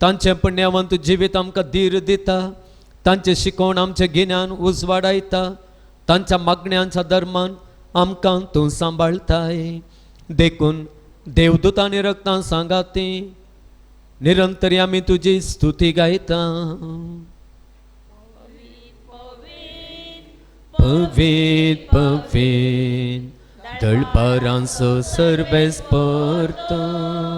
तांचे पुण्यवंत जिवीत आमकां धीर दिता तांचे शिकोवण आमचे गिन्यान उजवाडायता तांच्या मागण्यांच्या धर्मान आमकां तूं सांबाळताय देखून देवदूत आनी रक्तां सांगाती निरंतरी आमी तुजी स्तुती गायता पवित पवित दळपारांचो सर्वेस्पर तूं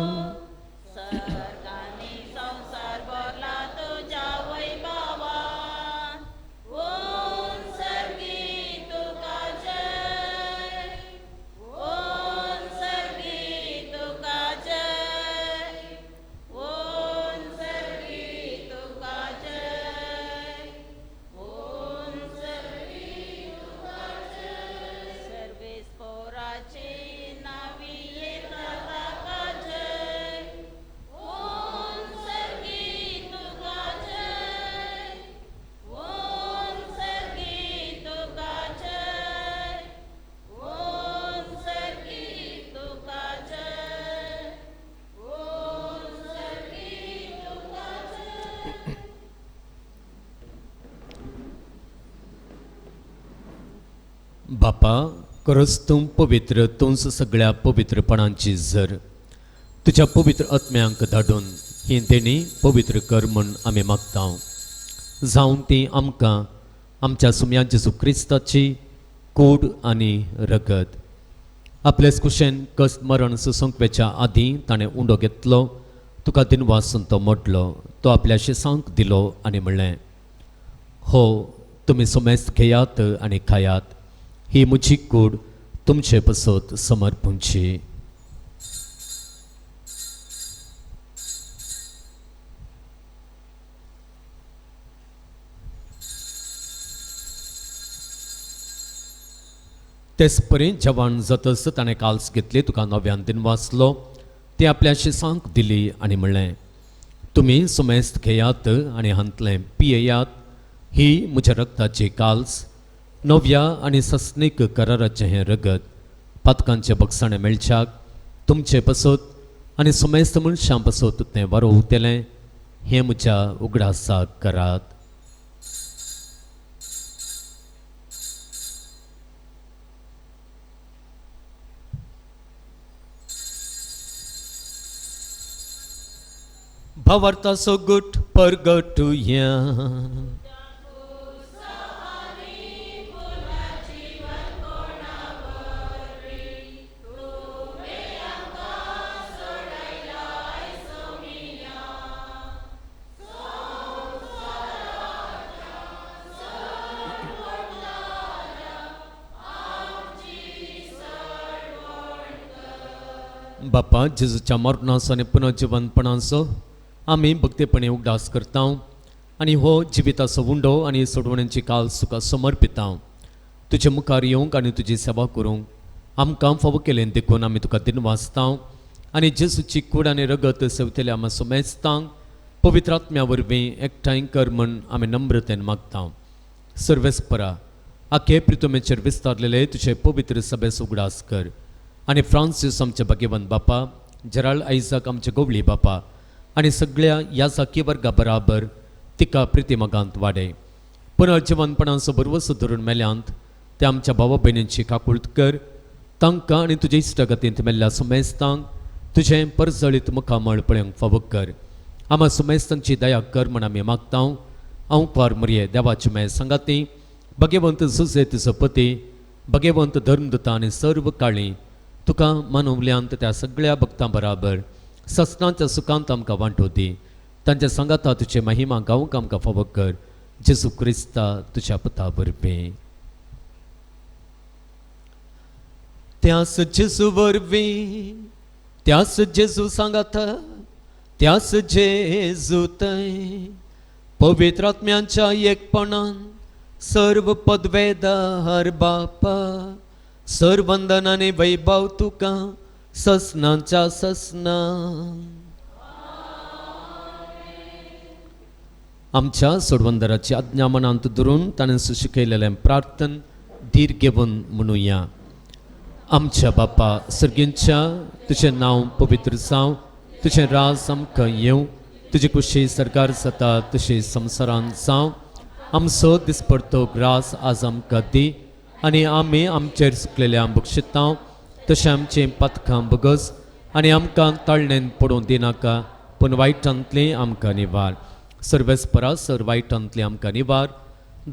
बापा खरोच तूं पवित्र तूंच सगळ्या पवित्रपणांची झर तुज्या पवित्र आत्म्यांक धाडून ही देणी पवित्र कर म्हूण आमी मागता जावं ती आमकां आमच्या सुम्या जेजू क्रिस्ताची कूड आनी रगत आपलेच कुशेन कस्त मरण सुसंकवेच्या आदीं ताणें उंडो घेतलो तुका दिनवासून तो मोडलो तो आपल्या शिसांक दिलो आनी म्हणलें हो तुमी सुमेस्त घेयात आनी खायात ही म्हजी कूड तुमचे पसत समर्पूंची तेच परी जवान जातस ताणें काल्स घेतली तुका नव्यान दिन वाचलो ती आपल्या शिसांक दिली आनी म्हणलें तुमी सुमेस्त घेयात आनी हांतलें पियेयात ही म्हज्या रक्ताची काल्स नव्या आनी सस्नीक कराराचें हें रगत पातकांचे बगसाणें मेळच्याक तुमचे पसत आनी सुमेस्त मनशां पसत तें वारोवतेलें हें म्हज्या उगडासाक करात भावार्थाचो गुट परगटुया बापा जेजूच्या मरणाचो आनी पुनर्जिवनपणाचो आमी भक्तीपणे उगडास करता आनी हो जिविताचो उंडो आनी सोडवण्यांची काल सुका समर्पिता तुजे मुखार येवंक आनी तुजी सेवा करूंक आमकां फावो केलें देखून आमी तुका दिन वाचता आनी जेजूची कूड आनी रगत सेवतेल्या आमी सुमेस्तांक पवित्र आत्म्या वरवीं एकठांय कर म्हूण आमी नम्रतेन मागता सर्वेस्परा आखे प्रितुमेचेर विस्तारलेले तुजे पवित्र सभेस उगडास कर आनी फ्रांसीस आमचे भाग्यवान बापा जेराल्ड आयजाक आमचे गवळी बापा आनी सगळ्या ह्या जाकी वर्गा बराबर तिका प्रितिमगांत वाडय पुनर्जिवनपणाचो बरवसो धरून मेल्यांत ते आमच्या भावा भयणींची काकुळट कर तांकां आनी तुजे इश्टगतींत मेल्ल्या सुमेस्तांक तुजें परजळीत मुखामळ पळोवंक फावो कर आम्हा सुमेस्तांची दया कर म्हण आमी मागतां हांव पार मरिये देवाची माय सांगाती भगवंत सुसेत सपती भगवंत धर्मदुता आनी सर्व काळी तुका मानवल्यांत त्या सगळ्या भक्तां बराबर ससनाच्या सुखांत आमकां वांटो दी तांच्या सांगाता तुजे महिमा गावूंक आमकां फावो कर जेजू क्रिस्ता तुज्या पुता वरवीं त्यास जेजू वरवीं त्यास जेजू सांगाता त्यास जेजू थंय पवित्र आत्म्यांच्या एकपणान सर्व पदवेदार बापा सर्वंदन आनी वैभव तुका ससनांच्या ससना आमच्या सोडवंदराची आज्ञा मनांत धरून ताणें सुशिकयलेलें प्रार्थन धीर घेवन म्हणुया आमच्या बापा सर्गींच्या तुजें नांव पवित्र जावं तुजें राज आमकां येवं तुजी कुशी सरकार जाता तशी संवसारांत जावं आमचो दिसपडतो ग्रास आज आमकां दी आनी आमी आमचेर सुकलेल्या बक्षितांव तशें आमचें पातकां बगस आनी आमकां ताळणेन पडूं दिनाका पूण वायटांतली आमकां निवार सर्वेस्परा सर वायटांतली आमकां निवार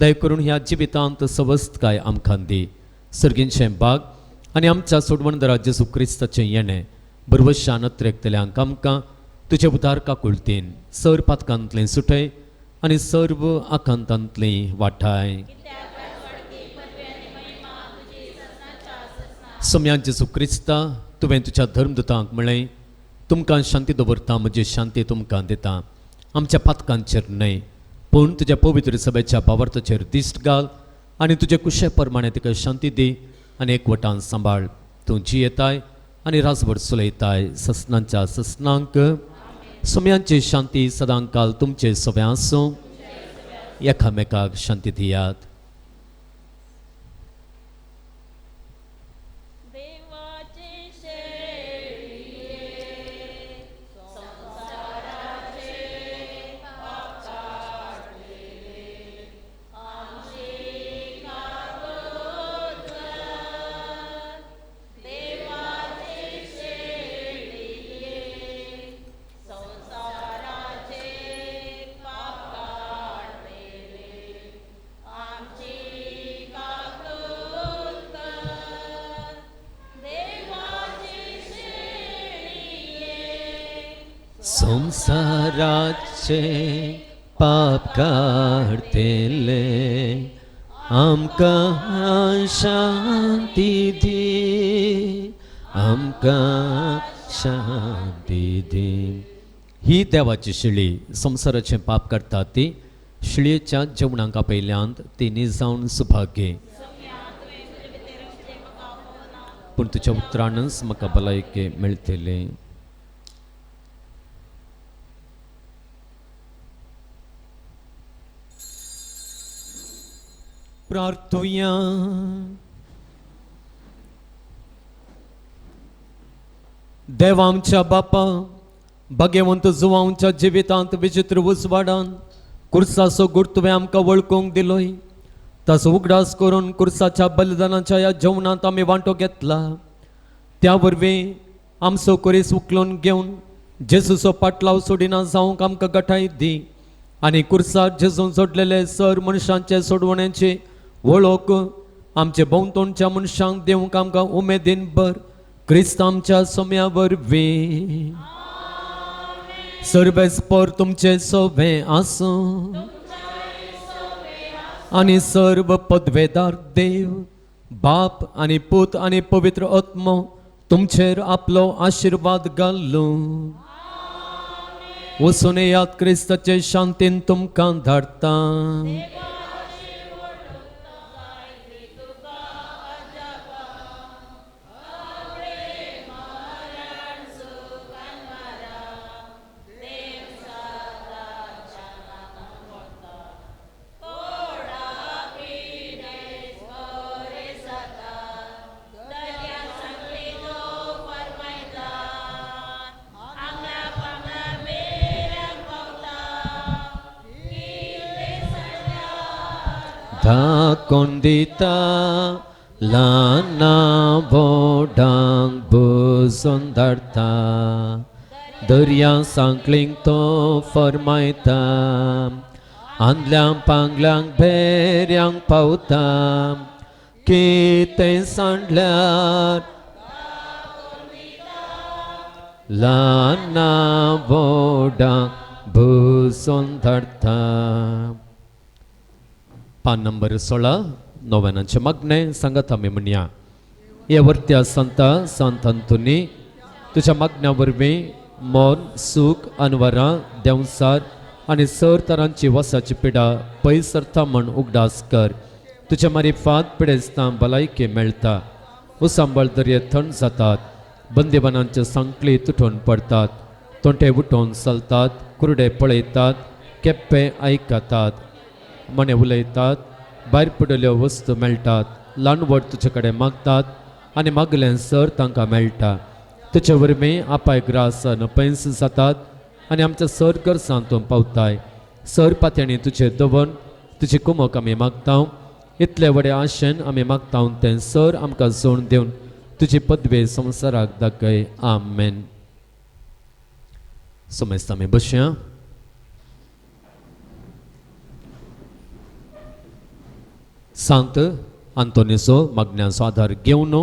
दय करून ह्या जिवितांत सवस्थकाय आमकां दी सर्गींचें बाग आनी आमच्या सोडवणदरा जेजू क्रिस्ताचें येणें बरवशान नत्रेकतल्यांक आमकां तुजे उदार काकुळतीन सर पातकांतलें सुटय आनी सर्व आकांतांतली वाटाय सोम्या जेजू क्रिस्ता तुवें तुज्या धर्मदुतांक म्हळें तुमकां शांती दवरता म्हजी शांती तुमकां दिता आमच्या पातकांचेर न्हय पूण तुज्या पवित्र सभेच्या भावार्थाचेर दिश्ट घाल आनी तुजे कुशे प्रमाणे तिका शांती दी आनी एकवटान सांबाळ तूं जियेताय आनी राजभर सुलयताय ससनांच्या ससनांक सोम्यांची शांती सदांकाल तुमचे सोबे आसूं एकामेकाक शांती दियात देवाचे शेळये संसाराचे पाप काढलेले आमचे कागोदर देवाचे शेळये संसाराचे पाप काढलेले आमची कागोदर देवाचे शेळये संसाराचे पाप काढतेले आमकां शांती दी आमकां शांती दी ही देवाची शिळी संसाराचें पाप काडटा ती शिळयेच्या जेवणाक आपयल्यांत ती निजावन सुभागे पूण तुज्या उतरानच म्हाका भलायके मेळटले प्रार्थुया देवा आमच्या बापा भगवंत जुवा आमच्या जिवितांत विचित्र उजवाडान कुर्साचो गुड तुवें आमकां वळखूंक दिलोय ताचो उगडास करून कुर्साच्या बलिदानाच्या ह्या जेवणांत आमी वांटो घेतला त्या वरवीं आमचो कोरीस उखलून घेवन जेजूचो पाटलाव सोडिना जावंक आमकां गठाय दी आनी कुर्सार जेजून जोडलेले सर मनशांचे सोडवण्याची वळख आमचे भोंवतणच्या मनशांक दिवंक आमकां उमेदीन भर क्रिस्त आमच्या सोम्या वरवीं सर्वेस्पर तुमचे सोबे आसूं आनी सर्व पदवेदार देव बाप आनी पूत आनी पवित्र आत्मो तुमचेर आपलो आशिर्वाद घालूं वचून येयात क्रिस्ताचे शांतीन तुमकां धाडटा condita lana bodang busondarta दर्या सांकलींक तो फरमायता आंदल्यांक पांगल्यांक भेऱ्यांक पावता कितें सांडल्यार ल्हाना व्हडांक बसून धाडटा. पान नंबर 16 नोवेनांचे मागणे सांगात आमी म्हणया. हे वर्त्या संता संत अंतोनी तुझ्या मागण्या वरवीं मोन सूख अनवरां देंवसार आनी सर तरांची वसाची पिडा पयस सरता म्हण उगडास कर. तुझ्या मारिफात पिडेस्तां भलायकी मेळटा. उसांबळ दर्ये थंड जातात. बंदिबानांचे सांकली तुटून पडतात. तोंटे उठोवन चलतात. कुरडे पळयतात. केप्पे आयकतात. मणे उलयतात. भायर पडिल्ल्यो वस्तू मेळटात. ल्हानवड तुजे कडेन मागतात आनी मागलें सर तांकां मेळटा. तुजे वरवीं आपाय ग्रासान पयस जातात आनी आमच्या सर गरजां तूं पावताय. सर पातयणी तुजे दवन तुजी कुमक आमी मागता. इतले व्हडे आशेन आमी मागता तें सर आमकां जोड दिवन तुजी पदवे संवसाराक दाखय. आमेन. सुमेस्त आमी बसया. सांत आंतोनीचो मागण्यांचो आधार घेवन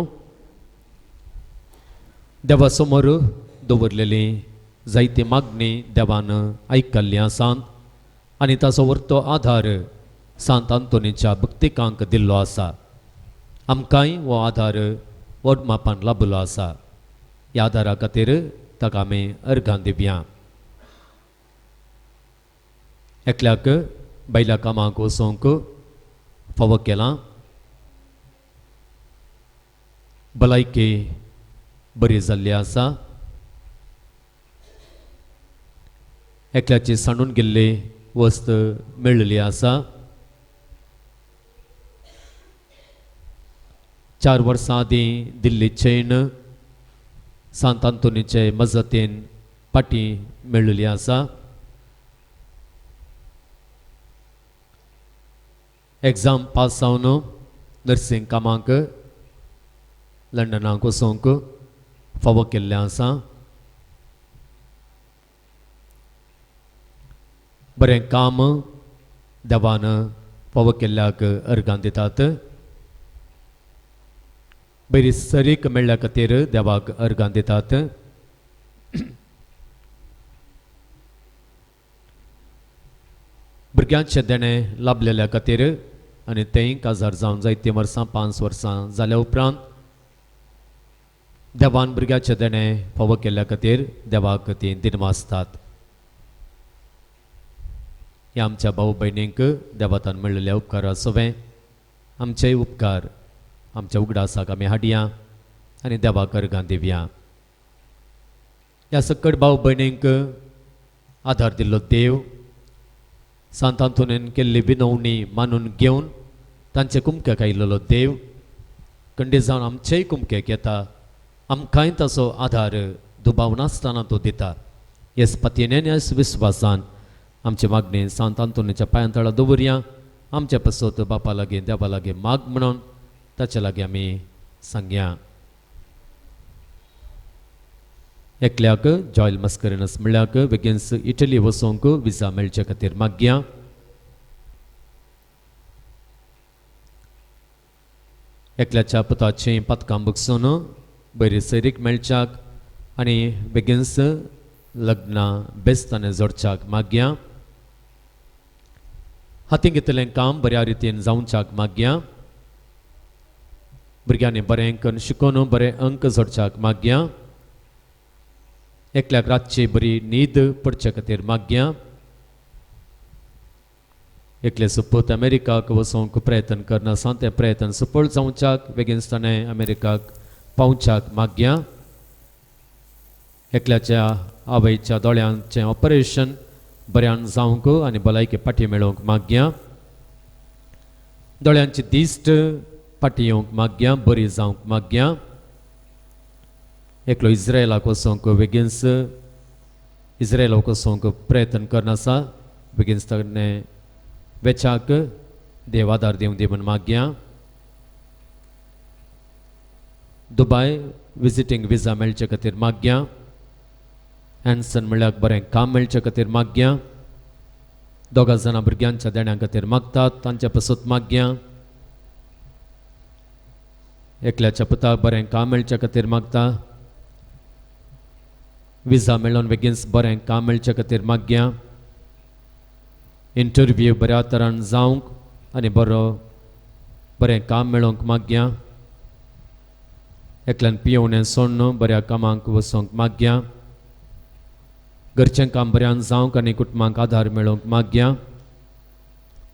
देवा समोर दवरलेली जायती मागणी देवान आयकल्ली आसात आनी ताचो व्हरतो आधार सांत आंतोनीच्या भक्तिकांक दिल्लो आसा. आमकांय हो आधार व्हड मापान लाभलो आसा. ह्या आधारा खातीर ताका आमी अर्घां दिवया. एकल्याक बैल्या कामाक वचोंक फावो केला. भलायकी बरी जाल्ली आसा. एकल्याची सांडून गेल्ली वस्त मेळ्ळिल्ली आसा. 4 वर्सां आदीं दिल्ली चैन सांत आंतोनीचे मजतीन पाटी मेळ्ळिल्ली आसा. एग्जाम पास जावन नर्सिंग कामाक लंडनाक वचोंक फावो केल्लें आसा. बरें काम देवान फावो केल्ल्याक अर्घां दितात. बरी सरीक मेळ्ळ्या खातीर देवाक अर्घां दितात. भुरग्यांचे देणे लाभलेल्या खातीर आनी तेंय काजार जावन जायतीं वर्सां 5 वर्सां जाल्या उपरांत देवान भुरग्याचे देणे फावो केल्ल्या खातीर देवाक ती दिनवासतात. ह्या आमच्या भाऊ भयणींक देवातान मेळिल्ल्या उपकारा सोवें आमचेय उपकार आमच्या उगडासाक आमी हाडया आनी देवाक अर्घां दिवया. ह्या सकट भाऊ भयणींक आधार दिल्लो देव सांत आंतोनीन केल्ली विनवणी मानून घेवन तांचे कुमक्याक आयिल्लो देव खंडी जावन आमचेय कुमक्याक येता. आमकांय ताचो आधार दुबाव नासतना तो दिता. ह्याच पतीनेन ह्याच विस्वासान आमची मागणी सांत आंतोनीच्या पांयांतळा दवरया. आमच्या पसत बापा लागीं देवा लागीं माग म्हणून ताचे लागीं आमी सांगया. एकल्याक जॉयल मस्करिनस म्हणल्याक बेगीनच इटली वचोंक विजा मेळचे खातीर मागया. एकल्याच्या पुताचीं पथकां बगसून बरी सैरीक मेळच्याक आनी बेगीनच लग्नां बेस्ताने जोडच्याक मागया. हातीं घेतलें काम बऱ्या रितीन जावच्याक मागया. भुरग्यांनी बरें करून शिकून बरे अंक जोडच्याक मागया. एकल्याक रातची बरी न्हीद पडचे खातीर मागया. एकले सुपूत अमेरिकाक वचोंक प्रयत्न करना आसा तें प्रयत्न सफळ जावच्याक बेगीनस्ताने अमेरिकाक पावच्याक मागया. एकल्याच्या आवयच्या दोळ्यांचें ऑपरेशन बऱ्यान जावंक आनी भलायकी पाटी मेळोवंक मागया. दोळ्यांची दिश्ट पाटी येवंक मागया. बरी जावंक मागया. एकलो इस्रायलाक वचोंक बेगीनच इस्रायलाक वचोंक प्रयत्न करना आसा बेगीनस्ताने वेचाक देव आदार दिवं दी म्हूण मागया. दुबय विजिटींग विजा मेळचे खातीर मागया. हॅन्सन म्हणल्यार बरें काम मेळचे खातीर मागया. दोगा जाणां भुरग्यांच्या देण्या खातीर मागतात, तांच्या पासून मागया. एकल्याच्या पुताक बरें काम मेळचे खातीर मागता. विजा मेळोन बेगीनच बरें काम मेळचे खातीर मागया. इंटरव्यू बऱ्या तरान जावंक आनी बरें काम मेळोवंक मागया. एकल्यान पियोवणें सोडून बऱ्या कामाक वचोंक मागया. घरचें काम बऱ्यान जावंक आनी कुटुंबाक आधार मेळोवंक मागया.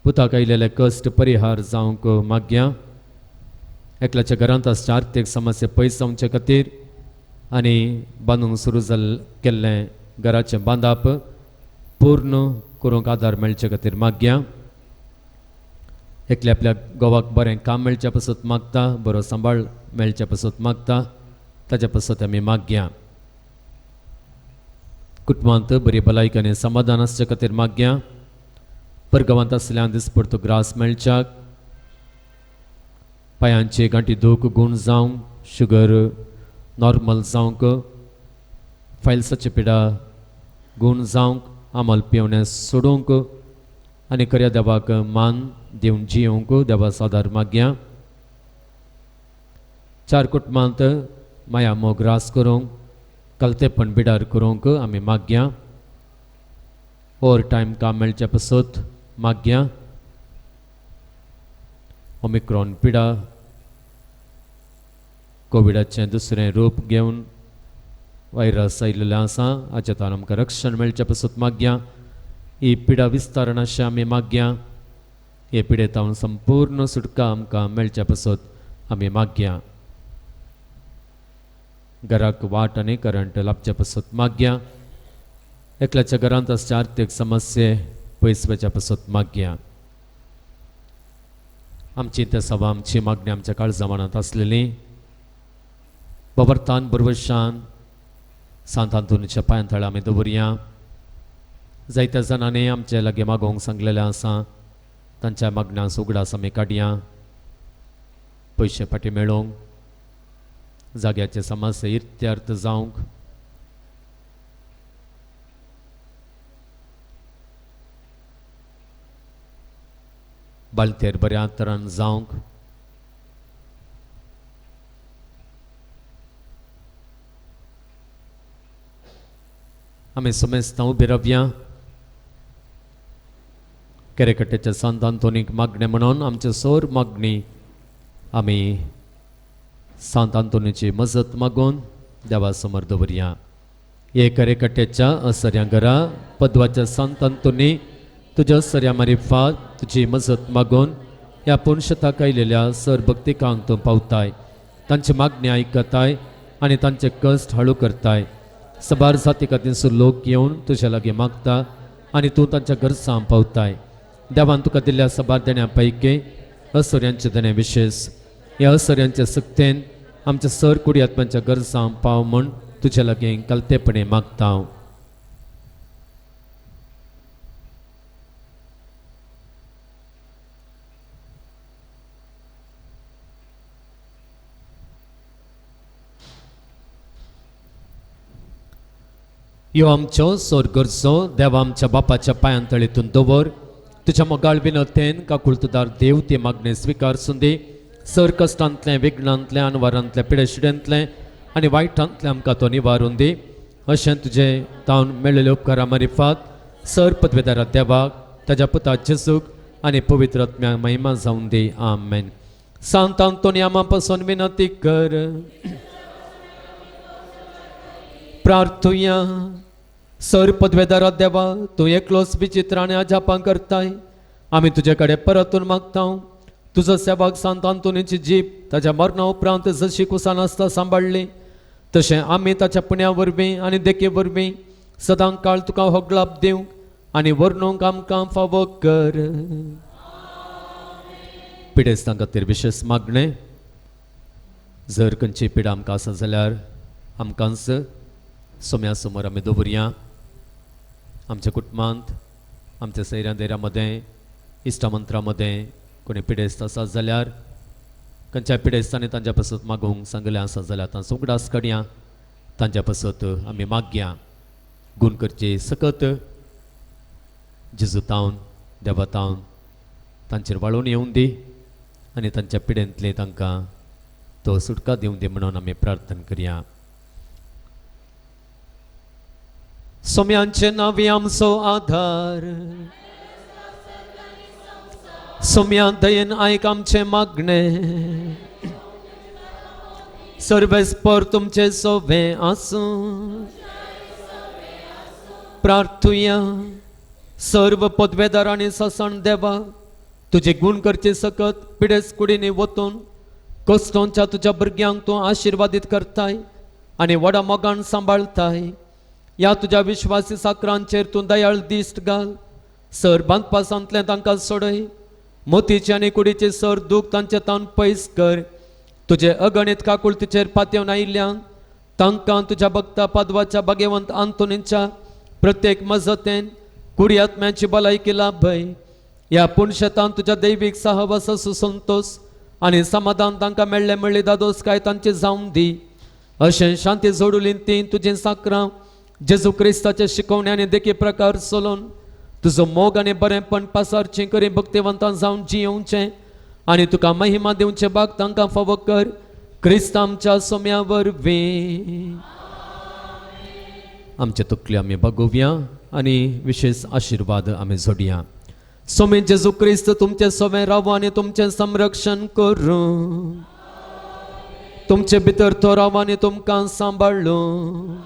पुताक आयिल्ले कश्ट परिहार जावंक मागया. एकल्याच्या घरांत आसचे आर्थीक समस्या पयस जावचे खातीर आनी बांदूंक सुरू केल्लें घराचें बांदप पूर्ण करूंक आदार मेळचे खातीर मागया. एकल्या आपल्या घोवाक बरें काम मेळचे पासून मागता, बरो सांबाळ मेळचे पासून मागता, ताचे पासून आमी मागया. कुटुंबांत बरी भलायकी आनी समाधान आसचे खातीर मागया. परगांवांत आसल्यान दिसपडतो ग्रास मेळच्याक, पांयांची गांठी दूख गूण जावंक, शुगर नॉर्मल जावंक, फायल्साची पिडा गूण जावंक, आमल पिवणें सोडूंक आनी खऱ्या देवाक मान दिवन जियोंक देवाचो आदार मागया. 4 कुटुंबांत माया मोग रास करूंक, कलतेपण बिडार करूंक आमी मागया. ओवर टायम काम मेळचे पासून मागया. ओमिक्रॉन पिडा कोविडाचें दुसरें रूप घेवन व्हायरस आयिल्लें आसा, हाचेंतल्यान आमकां रक्षण मेळचे पासून मागया. ही पिडा विस्तारना अशें आमी मागया. हे पिडेतावन संपूर्ण सुटका आमकां मेळचे पासून आमी मागया. घराक वाट आनी करंट लाभचे पासून मागया. एकल्याच्या घरांत आसचे आर्थीक समस्ये पयस वचे पासून मागया. आमची ते सभा आमची मागणी आमच्या काळजा मनांत आसलेली बबरतान बरवशान सांत आंतोनीच्या पांयांतळा आमी दवरया. जायत्या जाणांनी आमचे लागी मागोवंक सांगलेलें आसा, तांच्या मागण्यास उगडास आमी काडया. पयशे फाटी मेळोवंक, जाग्याचे समस्या इत्यार्थ जावंक, बालतेर बऱ्या तरान जावंक, आमी समेस्तां उबी रावया. केरेकट्टेच्या सांत आंतोनीक मागणें म्हणून आमचे सोर मागणी आमी सांत आंतोनीची मजत मागून देवा समोर दवरया. हे केरेकट्टेच्या असर्या घरा पद्वाच्या सांत आंतोनी तुज्या असर्या मारिफात तुजी मजत मागून ह्या पुणशताक आयिल्ल्या सर भक्तिकांक तूं पावताय, तांची मागणी आयकताय आनी तांचे कश्ट हळू करताय. सबार जाती खातीर लोक येवन तुज्या लागीं मागता आनी तूं तांच्या गरजां पावताय. देवान तुका दिल्ल्या सबार देण्या पैकी असुऱ्यांचे देणे विशेष. ह्या असुऱ्यांच्या सक्तेन आमच्या सर कुडी आत्म्यांच्या गरजां पाव म्हूण तुज्या लागीं कलतेपणी मागता हांव. ह्यो आमच्यो सोर गरजो देवा आमच्या बापाच्या पांयांतळीतून दवर. तुज्या मोगाळ विनतेन काकुळतदार देव ती मागणी स्विकारसून दी. सर कश्टांतले, विघ्नांतले, अनवारांतले, पिडेशिडेंतले आनी वायटांतले आमकां तो निवारून दी. अशें तुजे तावन मेळिल्ले उपकारा मारिफात सर पदवेदारा देवाक, ताज्या पुता जेजूक आनी पवित्र आत्म्याक महिमा जावं दी. आमेन. सांत आंतोनी आमा पासून विनंती कर. प्रार्थुया. सर पदवेदारा देवा, तूं एकलोच विचित्राने अजापां करताय. आमी तुजे कडेन परतून मागता. तुजो सेवाक सांत आंतोनीची जीप ताच्या मरणा उपरांत जशी कुसान आसता सांबाळली, तशें आमी ताच्या पुण्या वरवीं आनी देखे वरवीं सदां काळ तुका होगलाप दिवंक आनी वर्णूंक आमकां फावो कर. पिडेस्तां खातीर विशेश मागणें. जर खंयची पिडा आमकां आसा जाल्यार आमकांच सोम्या समोर आमी दवरया. आमच्या कुटुंबांत, आमच्या सैऱ्या देरा मदें, इश्टमंत्रा मदें कोणी पिडेस्त आसा जाल्यार, खंयच्याय पिडेस्तांनी तांच्या पासून मागोवंक सांगलें आसा जाल्यार तांचो उगडास काडया. तांच्या पासून आमी मागया. गुण करचे सकत जेजू तावन देवा तावन तांचेर वाळून येवं दी आनी तांच्या पिड्यांतले तांकां तो सुटका दिवं दी म्हणून आमी प्रार्थना करया. सोम्यांचे नावी आमचो आधार, सोम्या दयेन आयक आमचे मागणे, सर्वेस्पर तुमचे सोवे आसूं. प्रार्थुया सर्व पदवेदार आनी ससण देवा, तुझे गुण करचे सकत पिडेस कुडीने वतून कश्टांच्या तुझ्या भुरग्यांक तूं आशिर्वादीत करताय आनी व्हडा मोगान सांबाळताय. या तुझ्या विश्वासी साकरांचेर तूं दयाळ दिश्ट घाल. सर बांदपासांतले तांकां सोडय. मोतीचे आनी कुडीचे सर दूख तांचे तावन पयस कर. तुझे अगणित काकुळतीचेर पातयेवन आयिल्ल्यांक तांकां तुझ्या भक्ता पादवाच्या भाग्यवंत आंतोनीच्या प्रत्येक मजतेन कुडी आत्म्याची भलायकी लाभय. ह्या पुणशेतान तुझ्या दैवीक सहवास सुसंतोष आनी समाधान तांकां मेळ्ळे मेळ्ळी दादोसकाय तांची जावं दी. अशें शांती जोडुलीन ती तुजें साकरां जेजू क्रिस्ताचे शिकवण्याने देखी प्रकार चलोवन तुजो मोग आनी बरेंपण पासारचें करी भक्तिवंतां जावन जियोवचें आनी तुका महिमा दिवचे भाग तांकां फावो कर. क्रिस्त आमच्या सोम्या वरवीं. आमचे तकले आमी बगोवया आनी विशेष आशिर्वाद आमी जोडया. सोमे जेजू क्रिस्त तुमचे सोवे रावो आनी तुमचें संरक्षण करूं. तुमचे भितर तो रावो आनी तुमकां सांबाळूं.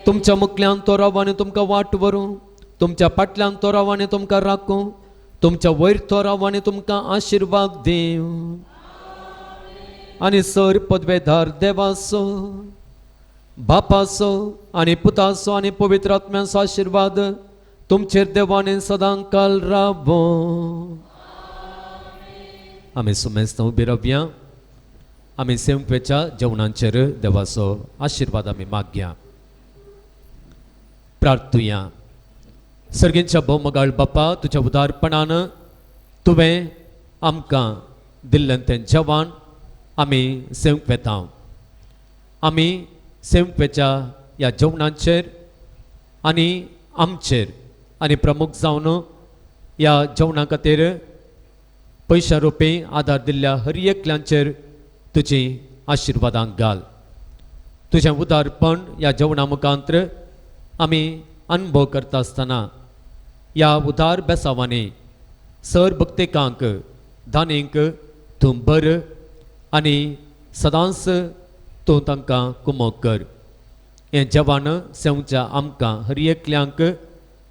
तुमच्या मुखल्यान तो रावो आनी तुमकां वाट व्हरूं. तुमच्या फाटल्यान तो रावो आनी तुमकां राखूं. तुमच्या वयर तो रावो आनी तुमकां आशिर्वाद दिवं. आनी सर पदवेदार देवाचो, बापाचो आनी पुताचो आनी पवित्र आत्म्याचो आशिर्वाद तुमचेर देवाने सदां काल रावो. आमी सुमेस्त उबी रावया. आमी सेवकेच्या जेवणांचेर देवाचो आशिर्वाद आमी मागया. प्रार्थुया. सर्गेच्या भौमगाळ बापा, तुझ्या उदारपणान तुवें आमकां दिल्लें तें जेवण आमी सेवक वेता. आमी सेवकेच्या ह्या जेवणाचेर आनी आमचेर आनी प्रमुख जावन ह्या जेवणा खातीर पयशा रुपी आदार दिल्ल्या हर एकल्यांचेर तुजी आशिर्वादां घाल. तुजें उदारपण ह्या जेवणा मुखांतर आमी अनुभव करता आसतना ह्या उदार बेसावांनी सर भक्तिकांक दानींक तूं बर आनी सदांच तूं तांकां कुमोग कर. हें जेवण सेवच्या आमकां हर एकल्यांक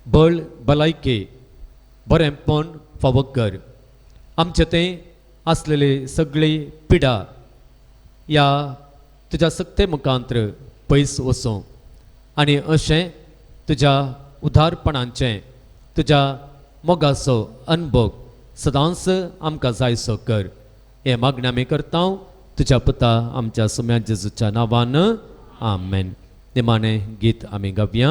बळ भलायकी बरेंपण फावो कर. आमचें तें आसलेली सगळी पिडा ह्या तुज्या सक्ते मुखांतर पयस वचूं आनी अशें तुज्या उदारपणाचें तुज्या मोगाचो अनुभव सदांच आमकां जायसो कर. हे मागणी आमी करता तुज्या पुता आमच्या सोम्या जेजूच्या नांवान. आमेन. निमाणें गीत आमी गावया.